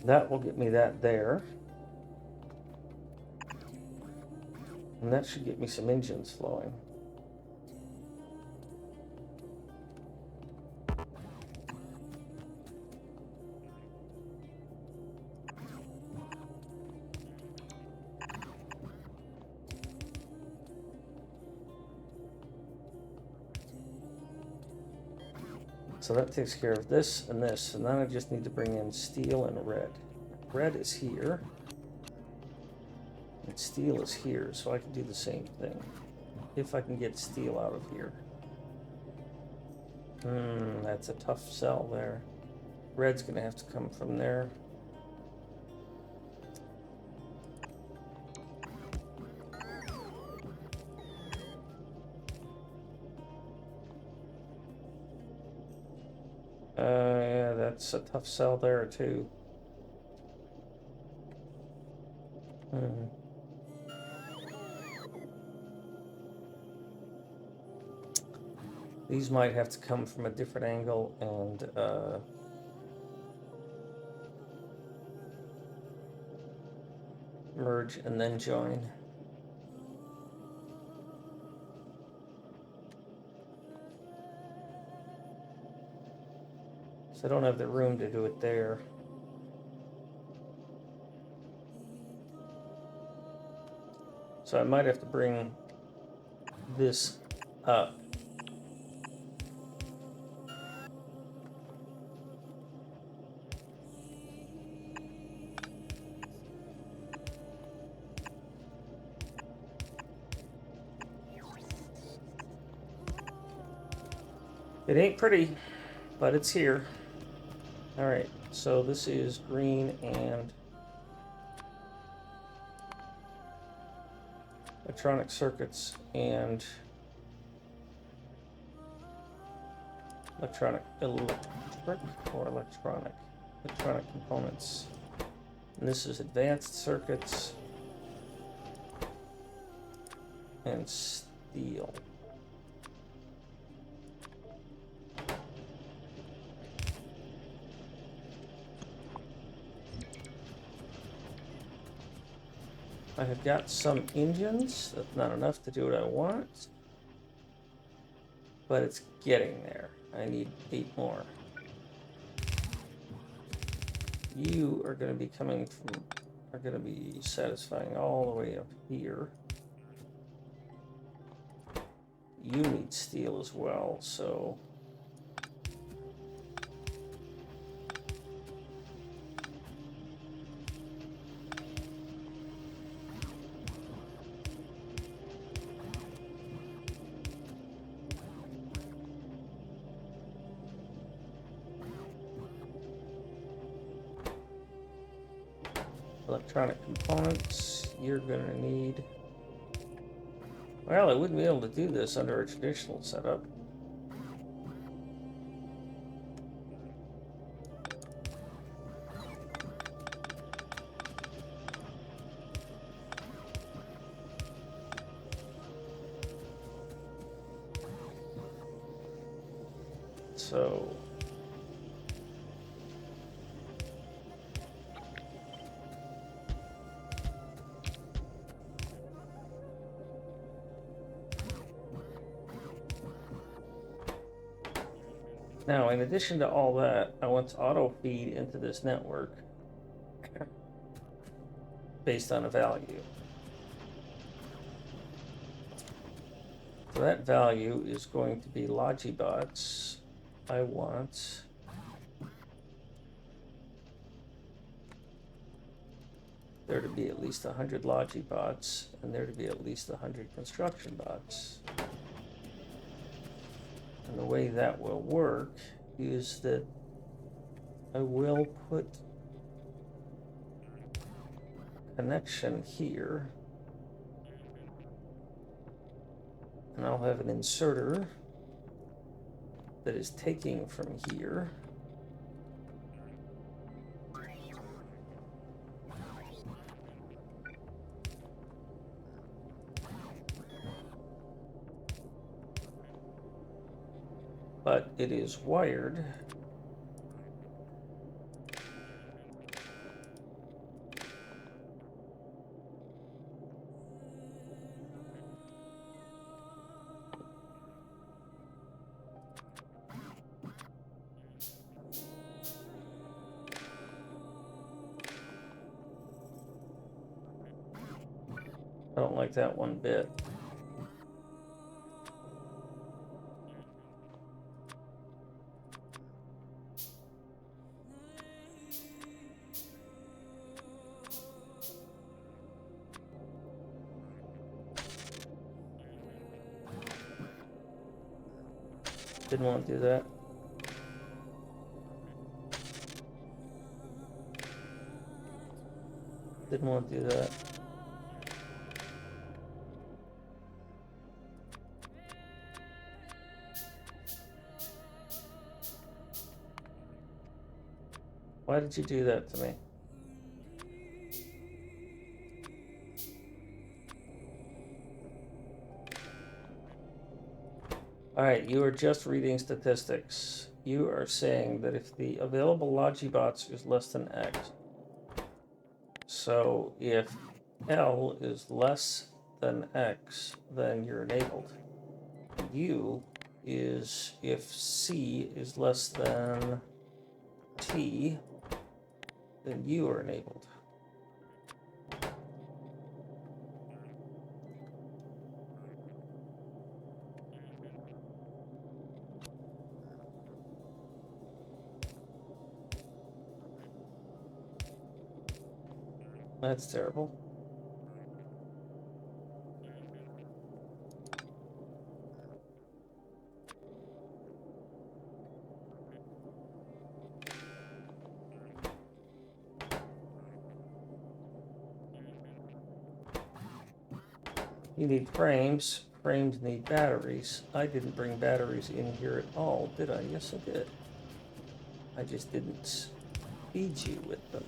that will get me that there. And that should get me some engines flowing. So that takes care of this and this, and then I just need to bring in steel and red. Red is here, and steel is here, so I can do the same thing. If I can get steel out of here. That's a tough sell there. Red's gonna have to come from there. Yeah, that's a tough sell there too. These might have to come from a different angle and merge and then join. So I don't have the room to do it there. So I might have to bring this up. It ain't pretty, but it's here. All right, so this is green and electronic circuits and electronic components. And this is advanced circuits and steel. I have got some engines. That's not enough to do what I want, but it's getting there. I need 8 more. You are going to be satisfying all the way up here. You need steel as well, so Electronic components, you're gonna need... Well, I wouldn't be able to do this under a traditional setup. So... Now, in addition to all that, I want to auto feed into this network based on a value. So that value is going to be Logibots. I want there to be at least 100 Logibots and there to be at least 100 construction bots. And the way that will work is that I will put a connection here, and I'll have an inserter that is taking from here. But it is wired I don't like that one bit. Didn't want to do that. Didn't want to do that. Why did you do that to me? All right, you are just reading statistics. You are saying that if the available Logibots is less than X, so if L is less than X, then you're enabled. U is if C is less than T, then you are enabled. That's terrible. You need frames. Frames need batteries. I didn't bring batteries in here at all, did I? Yes, I did. I just didn't feed you with them.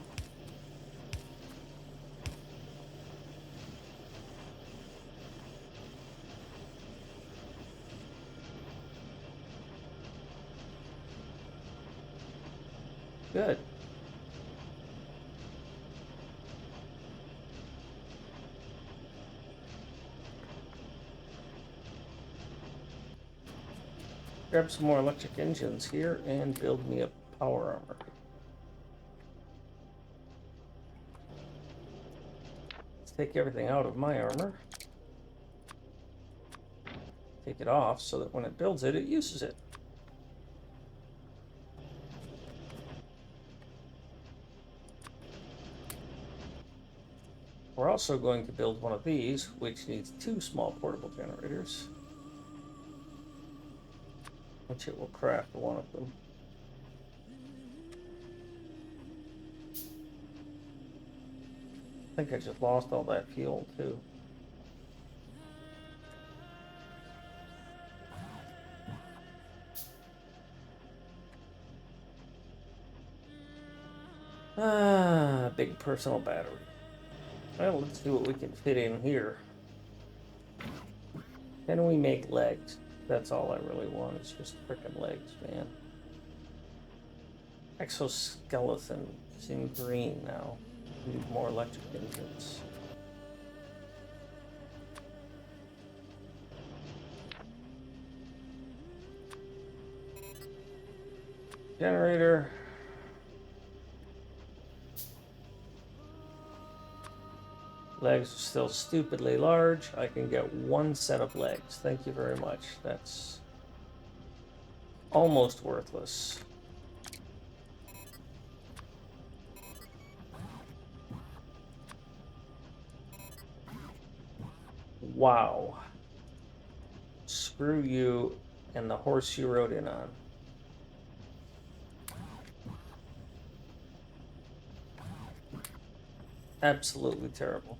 Good. Grab some more electric engines here and build me a power armor. Let's take everything out of my armor. Take it off so that when it builds it, it uses it. We're also going to build one of these, which needs 2 small portable generators, which it will craft one of them. I think I just lost all that fuel too. Ah, big personal battery. Well, let's see what we can fit in here. Can we make legs? That's all I really want, is just frickin' legs, man. Exoskeleton is in green now. Need more electric engines. Generator. Legs are still stupidly large. I can get one set of legs. Thank you very much. That's almost worthless. Wow. Screw you and the horse you rode in on. Absolutely terrible.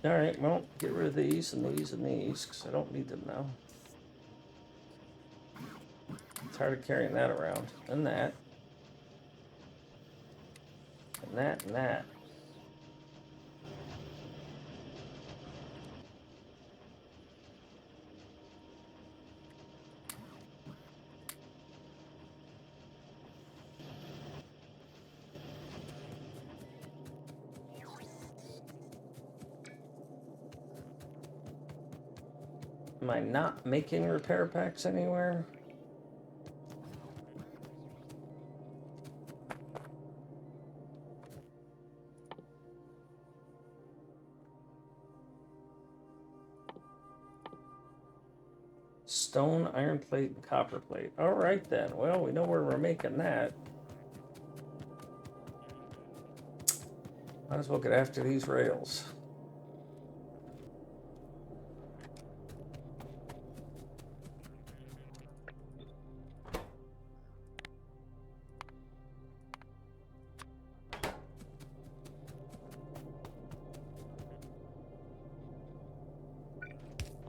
All right, well, get rid of these and these and these, because I don't need them now. I'm tired of carrying that around. And that. And that and that. Am I not making repair packs anywhere? Stone, iron plate, and copper plate. All right then. Well, we know where we're making that. Might as well get after these rails.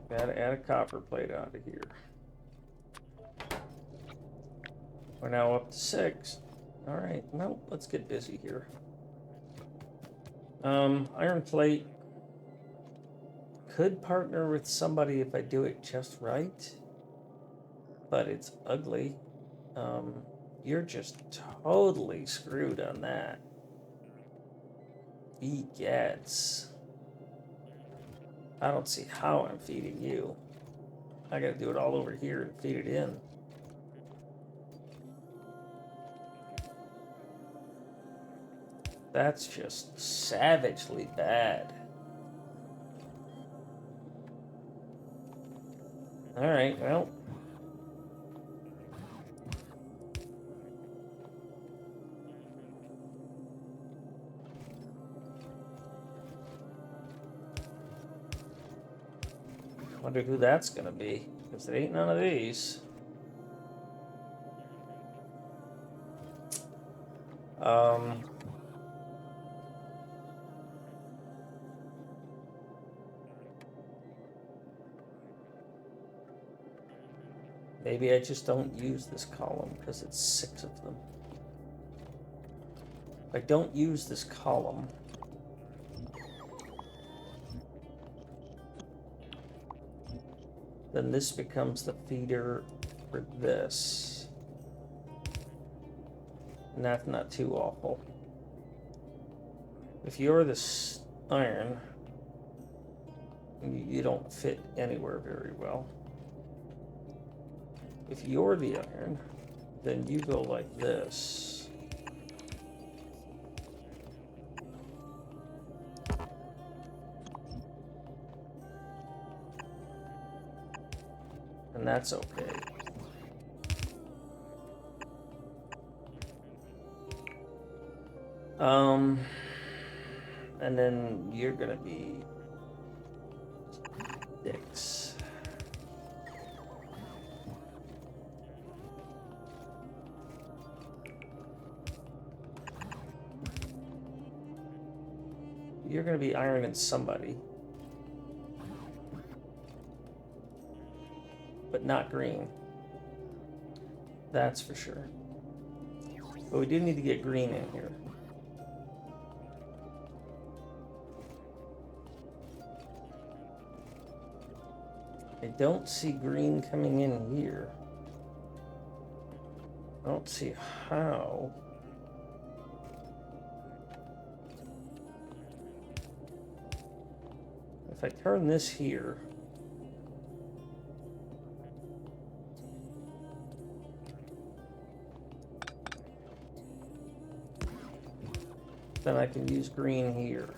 Gotta add a copper plate out of here. We're now up to 6. All right, well, let's get busy here. Iron plate. Could partner with somebody if I do it just right, but it's ugly. You're just totally screwed on that. Egats. I don't see how I'm feeding you. I gotta do it all over here and feed it in. That's just savagely bad. All right, well. Wonder who that's gonna be, because it ain't none of these. Maybe I just don't use this column because it's 6 of them. If I don't use this column, then this becomes the feeder for this. And that's not too awful. If you're this iron, you don't fit anywhere very well. If you're the iron, then you go like this. And that's okay. And then you're gonna be 6. You're gonna be ironing somebody. But not green. That's for sure. But we do need to get green in here. I don't see green coming in here. I don't see how. If I turn this here, then I can use green here.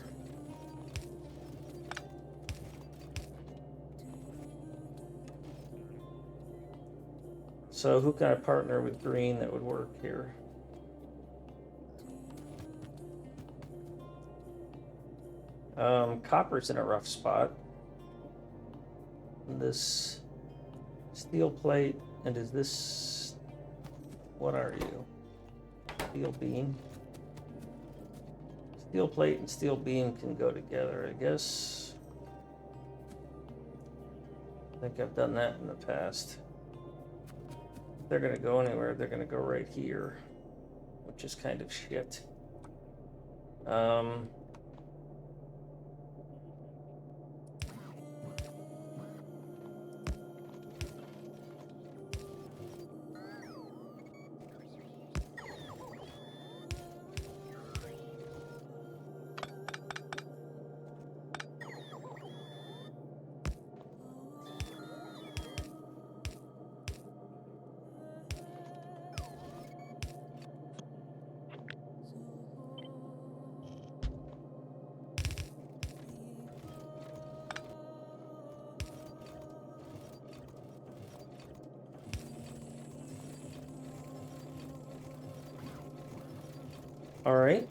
So who can I partner with green that would work here? Copper's in a rough spot. This steel plate, and is this, what are you? Steel beam. Steel plate and steel beam can go together, I guess. I think I've done that in the past. If they're gonna go anywhere, they're gonna go right here, which is kind of shit. All right.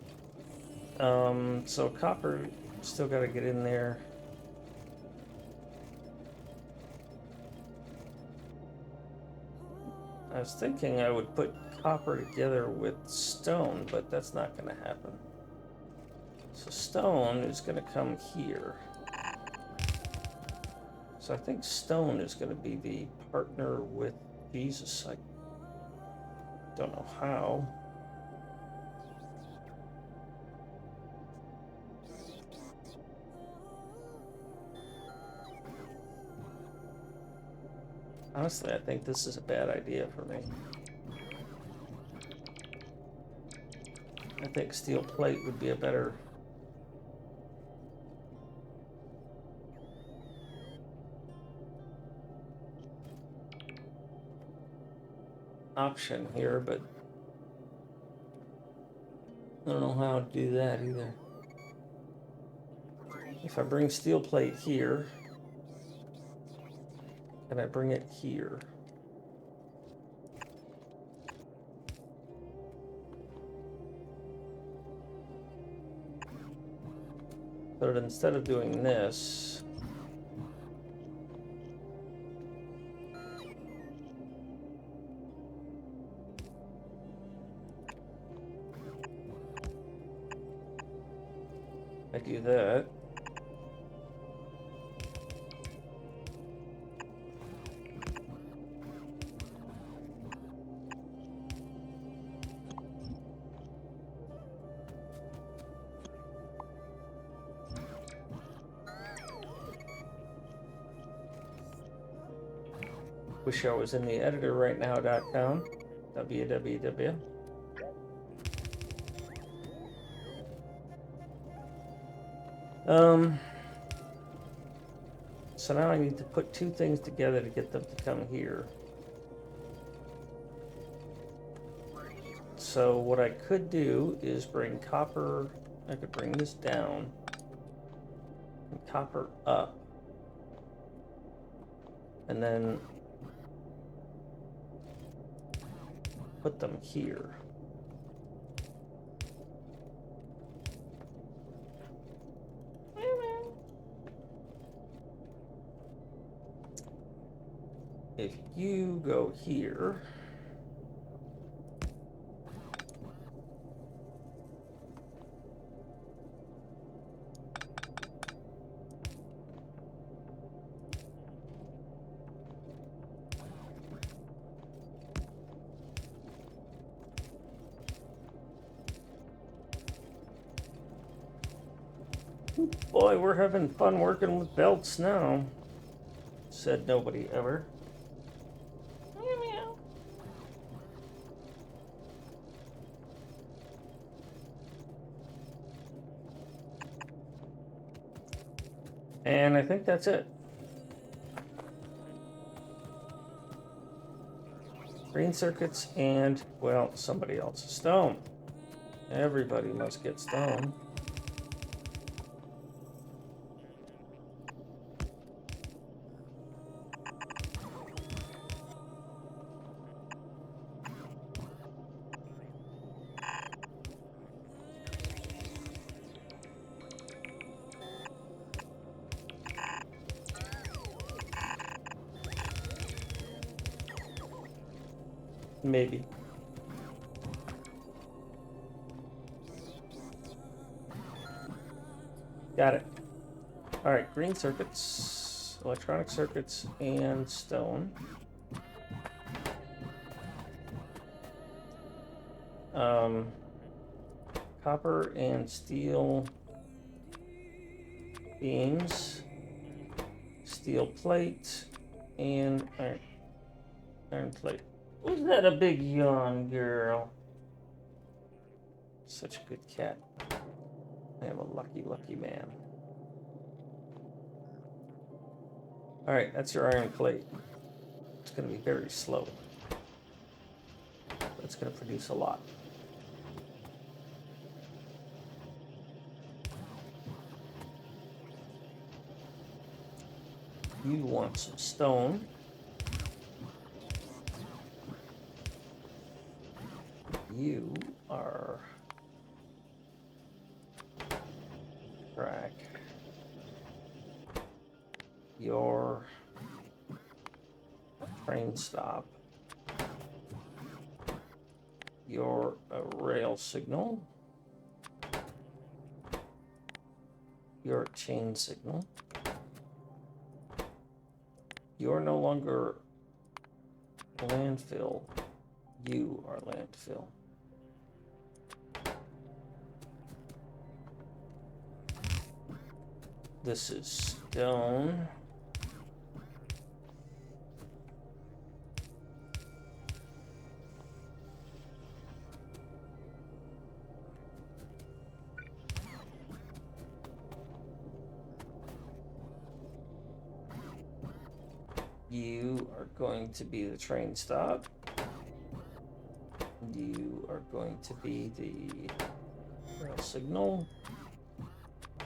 So copper still got to get in there. I was thinking I would put copper together with stone, but that's not going to happen. So stone is going to come here. So I think stone is going to be the partner with Jesus. I don't know how. Honestly, I think this is a bad idea for me. I think steel plate would be a better option here, but I don't know how to do that either. If I bring steel plate here, can I bring it here? But instead of doing this, I do that. Wish I was in the editor right now.com. www. So now I need to put two things together to get them to come here. So what I could do is bring copper, I could bring this down, and copper up, and then put them here. if you go here, boy, we're having fun working with belts now, said nobody ever. And I think that's it. Green circuits and, well, somebody else's stone. Everybody must get stone. Maybe. Got it. All right, green circuits, electronic circuits, and stone. Copper and steel beams, steel plate, and iron plate. Was that a big yawn, girl? Such a good cat. I am a lucky, lucky man. All right, that's your iron plate. It's going to be very slow. But it's going to produce a lot. You want some stone. You are crack. Your train stop. You're a rail signal. You're a chain signal. You're no longer landfill. You are landfill. This is stone. You are going to be the train stop. You are going to be the rail signal,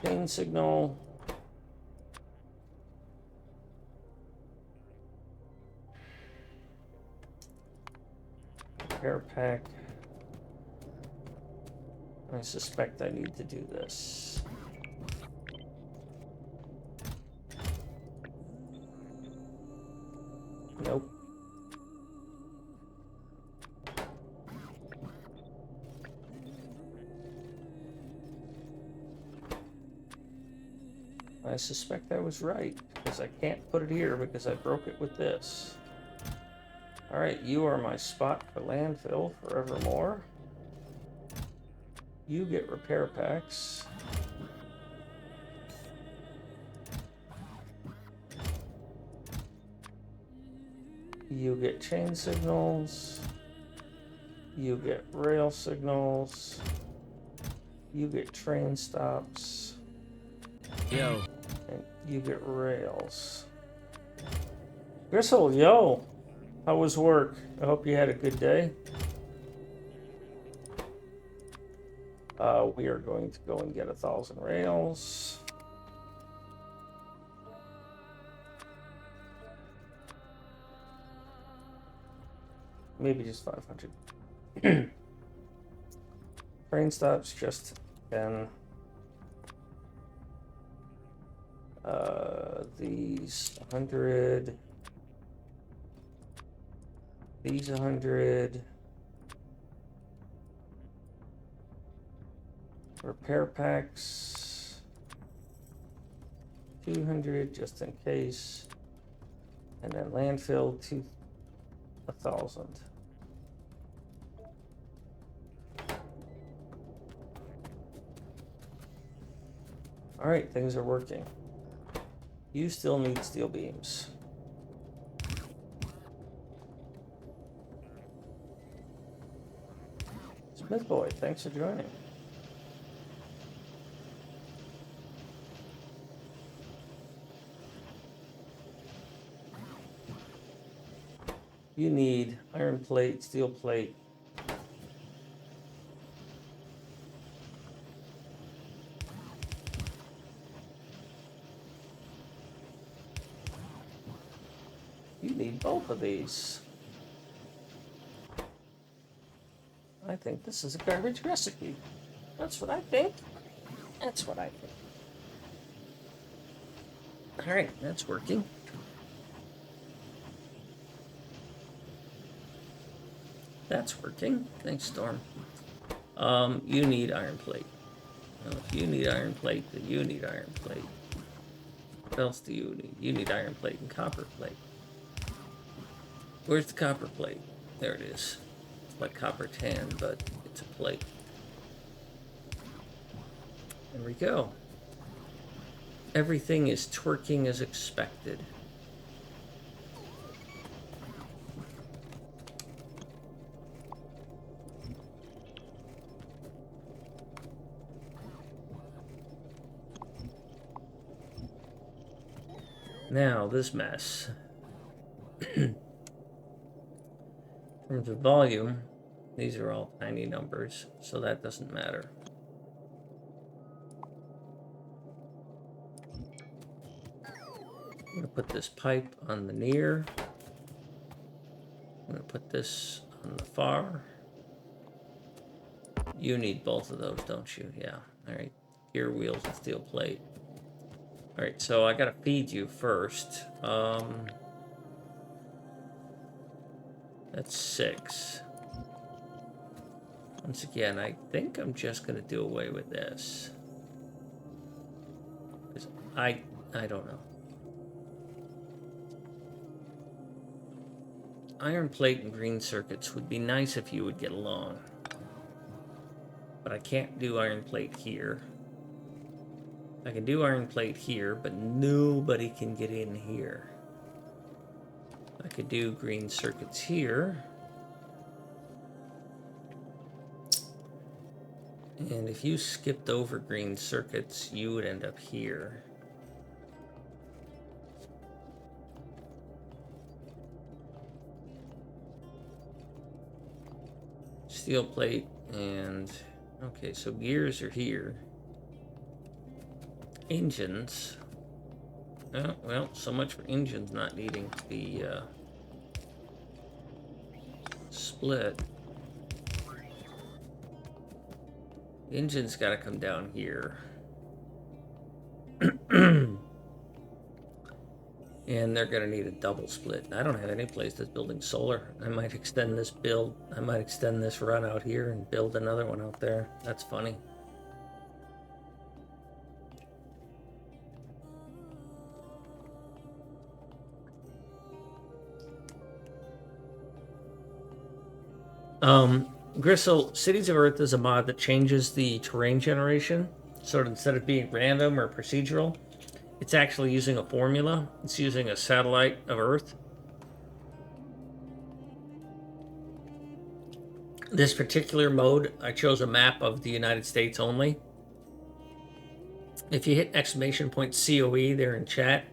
chain signal, repair pack. I suspect I need to do this. Nope. I suspect I was right, because I can't put it here because I broke it with this. All right, you are my spot for landfill forevermore. You get repair packs. You get chain signals. You get rail signals. You get train stops. Yo. And you get rails. Gristle, yo! How was work? I hope you had a good day. We are going to go and get 1,000 rails. Maybe just 500. Train stops, just 10. These 100. These 100. Repair packs. 200 just in case. And then landfill 1,000. All right, things are working. You still need steel beams. Smith Boy, thanks for joining. You need iron plate, steel plate. You need both of these. I think this is a garbage recipe. That's what I think. That's what I think. All right, that's working. That's working. Thanks, Storm. You need iron plate. Well, if you need iron plate, then you need iron plate. What else do you need? You need iron plate and copper plate. Where's the copper plate? There it is. It's like copper tan, but it's a plate. There we go. Everything is twerking as expected. Now, this mess. In terms of volume, these are all tiny numbers, so that doesn't matter. I'm going to put this pipe on the near. I'm going to put this on the far. You need both of those, don't you? Yeah. All right. Gear wheels and steel plate. All right, so I gotta feed you first. That's 6. Once again, I think I'm just gonna do away with this. Because I don't know. Iron plate and green circuits would be nice if you would get along. But I can't do iron plate here. I can do iron plate here, but nobody can get in here. I could do green circuits here. And if you skipped over green circuits, you would end up here. Steel plate and... Okay, so gears are here. Engines. Oh, well, so much for engines not needing to be split. The engine's got to come down here. And they're going to need a double split. I don't have any place that's building solar. I might extend this build. I might extend this run out here and build another one out there. That's funny. Gristle, Cities of Earth is a mod that changes the terrain generation. So instead of being random or procedural, it's actually using a formula. It's using a satellite of Earth. This particular mode, I chose a map of the United States only. If you hit exclamation point COE there in chat,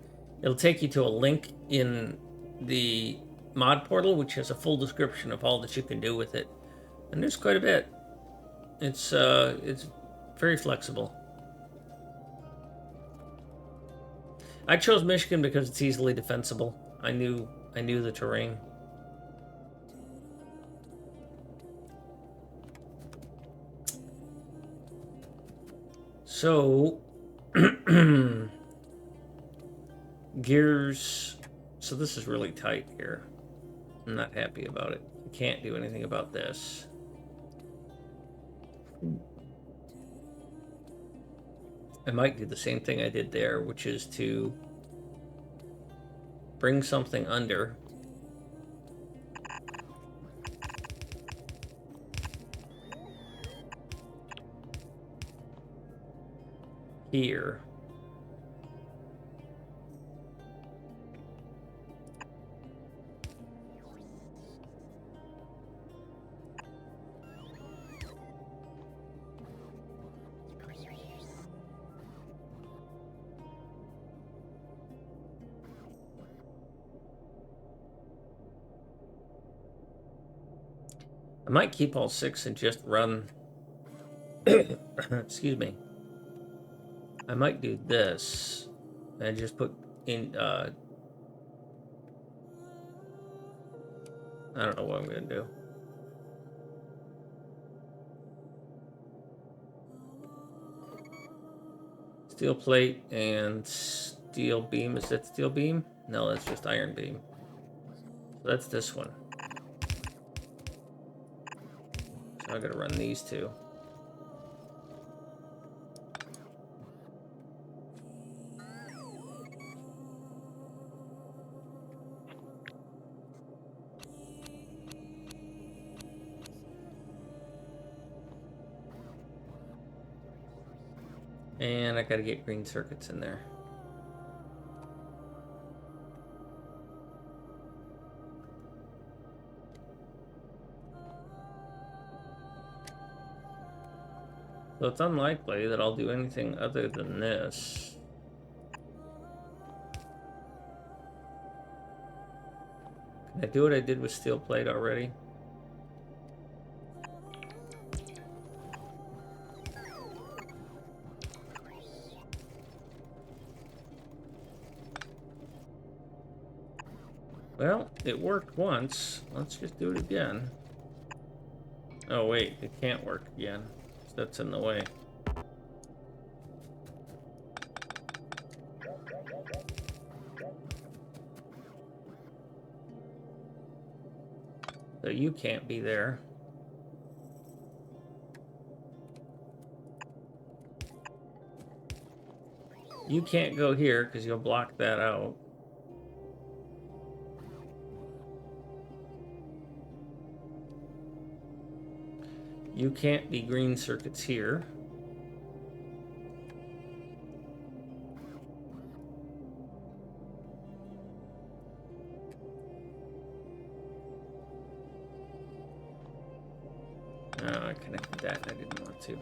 it'll take you to a link in the mod portal, which has a full description of all that you can do with it. And there's quite a bit. It's very flexible. I chose Michigan because it's easily defensible. I knew the terrain. So gears. So this is really tight here. I'm not happy about it. I can't do anything about this. I might do the same thing I did there, which is to bring something under. Here. I might keep all 6 and just run. Excuse me. I might do this and just put in. I don't know what I'm going to do. Steel plate and steel beam. Is that steel beam? No, that's just iron beam. So that's this one. So I gotta run these two. And I gotta get green circuits in there. So it's unlikely that I'll do anything other than this. Can I do what I did with steel plate already? Well, it worked once. Let's just do it again. Oh wait, it can't work again. That's in the way. So you can't be there. You can't go here because you'll block that out. You can't be green circuits here. Oh, I connected that and I didn't want to.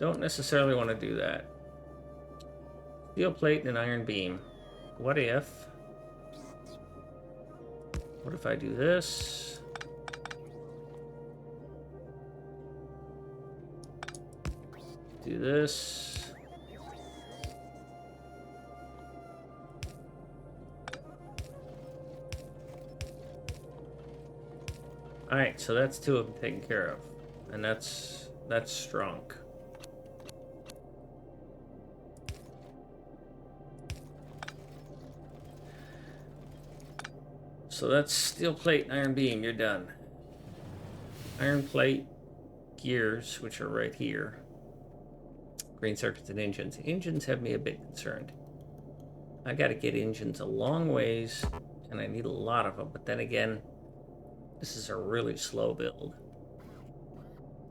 Don't necessarily want to do that. Steel plate and an iron beam. What if I do this? Do this. All right, so that's 2 of them taken care of, and that's strong. So that's steel plate and iron beam. You're done. Iron plate, gears, which are right here. Green circuits and engines. Engines have me a bit concerned. I got to get engines a long ways, and I need a lot of them. But then again, this is a really slow build.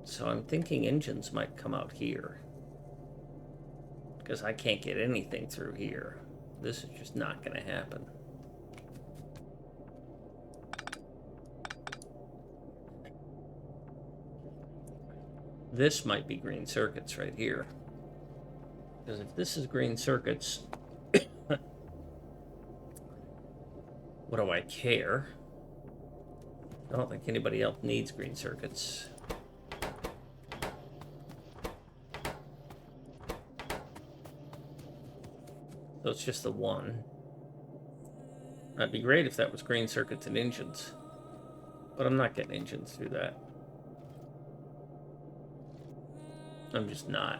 So I'm thinking engines might come out here, because I can't get anything through here. This is just not going to happen. This might be green circuits right here. Because if this is green circuits, what do I care? I don't think anybody else needs green circuits. So it's just the one. That'd be great if that was green circuits and engines. But I'm not getting engines through that. I'm just not.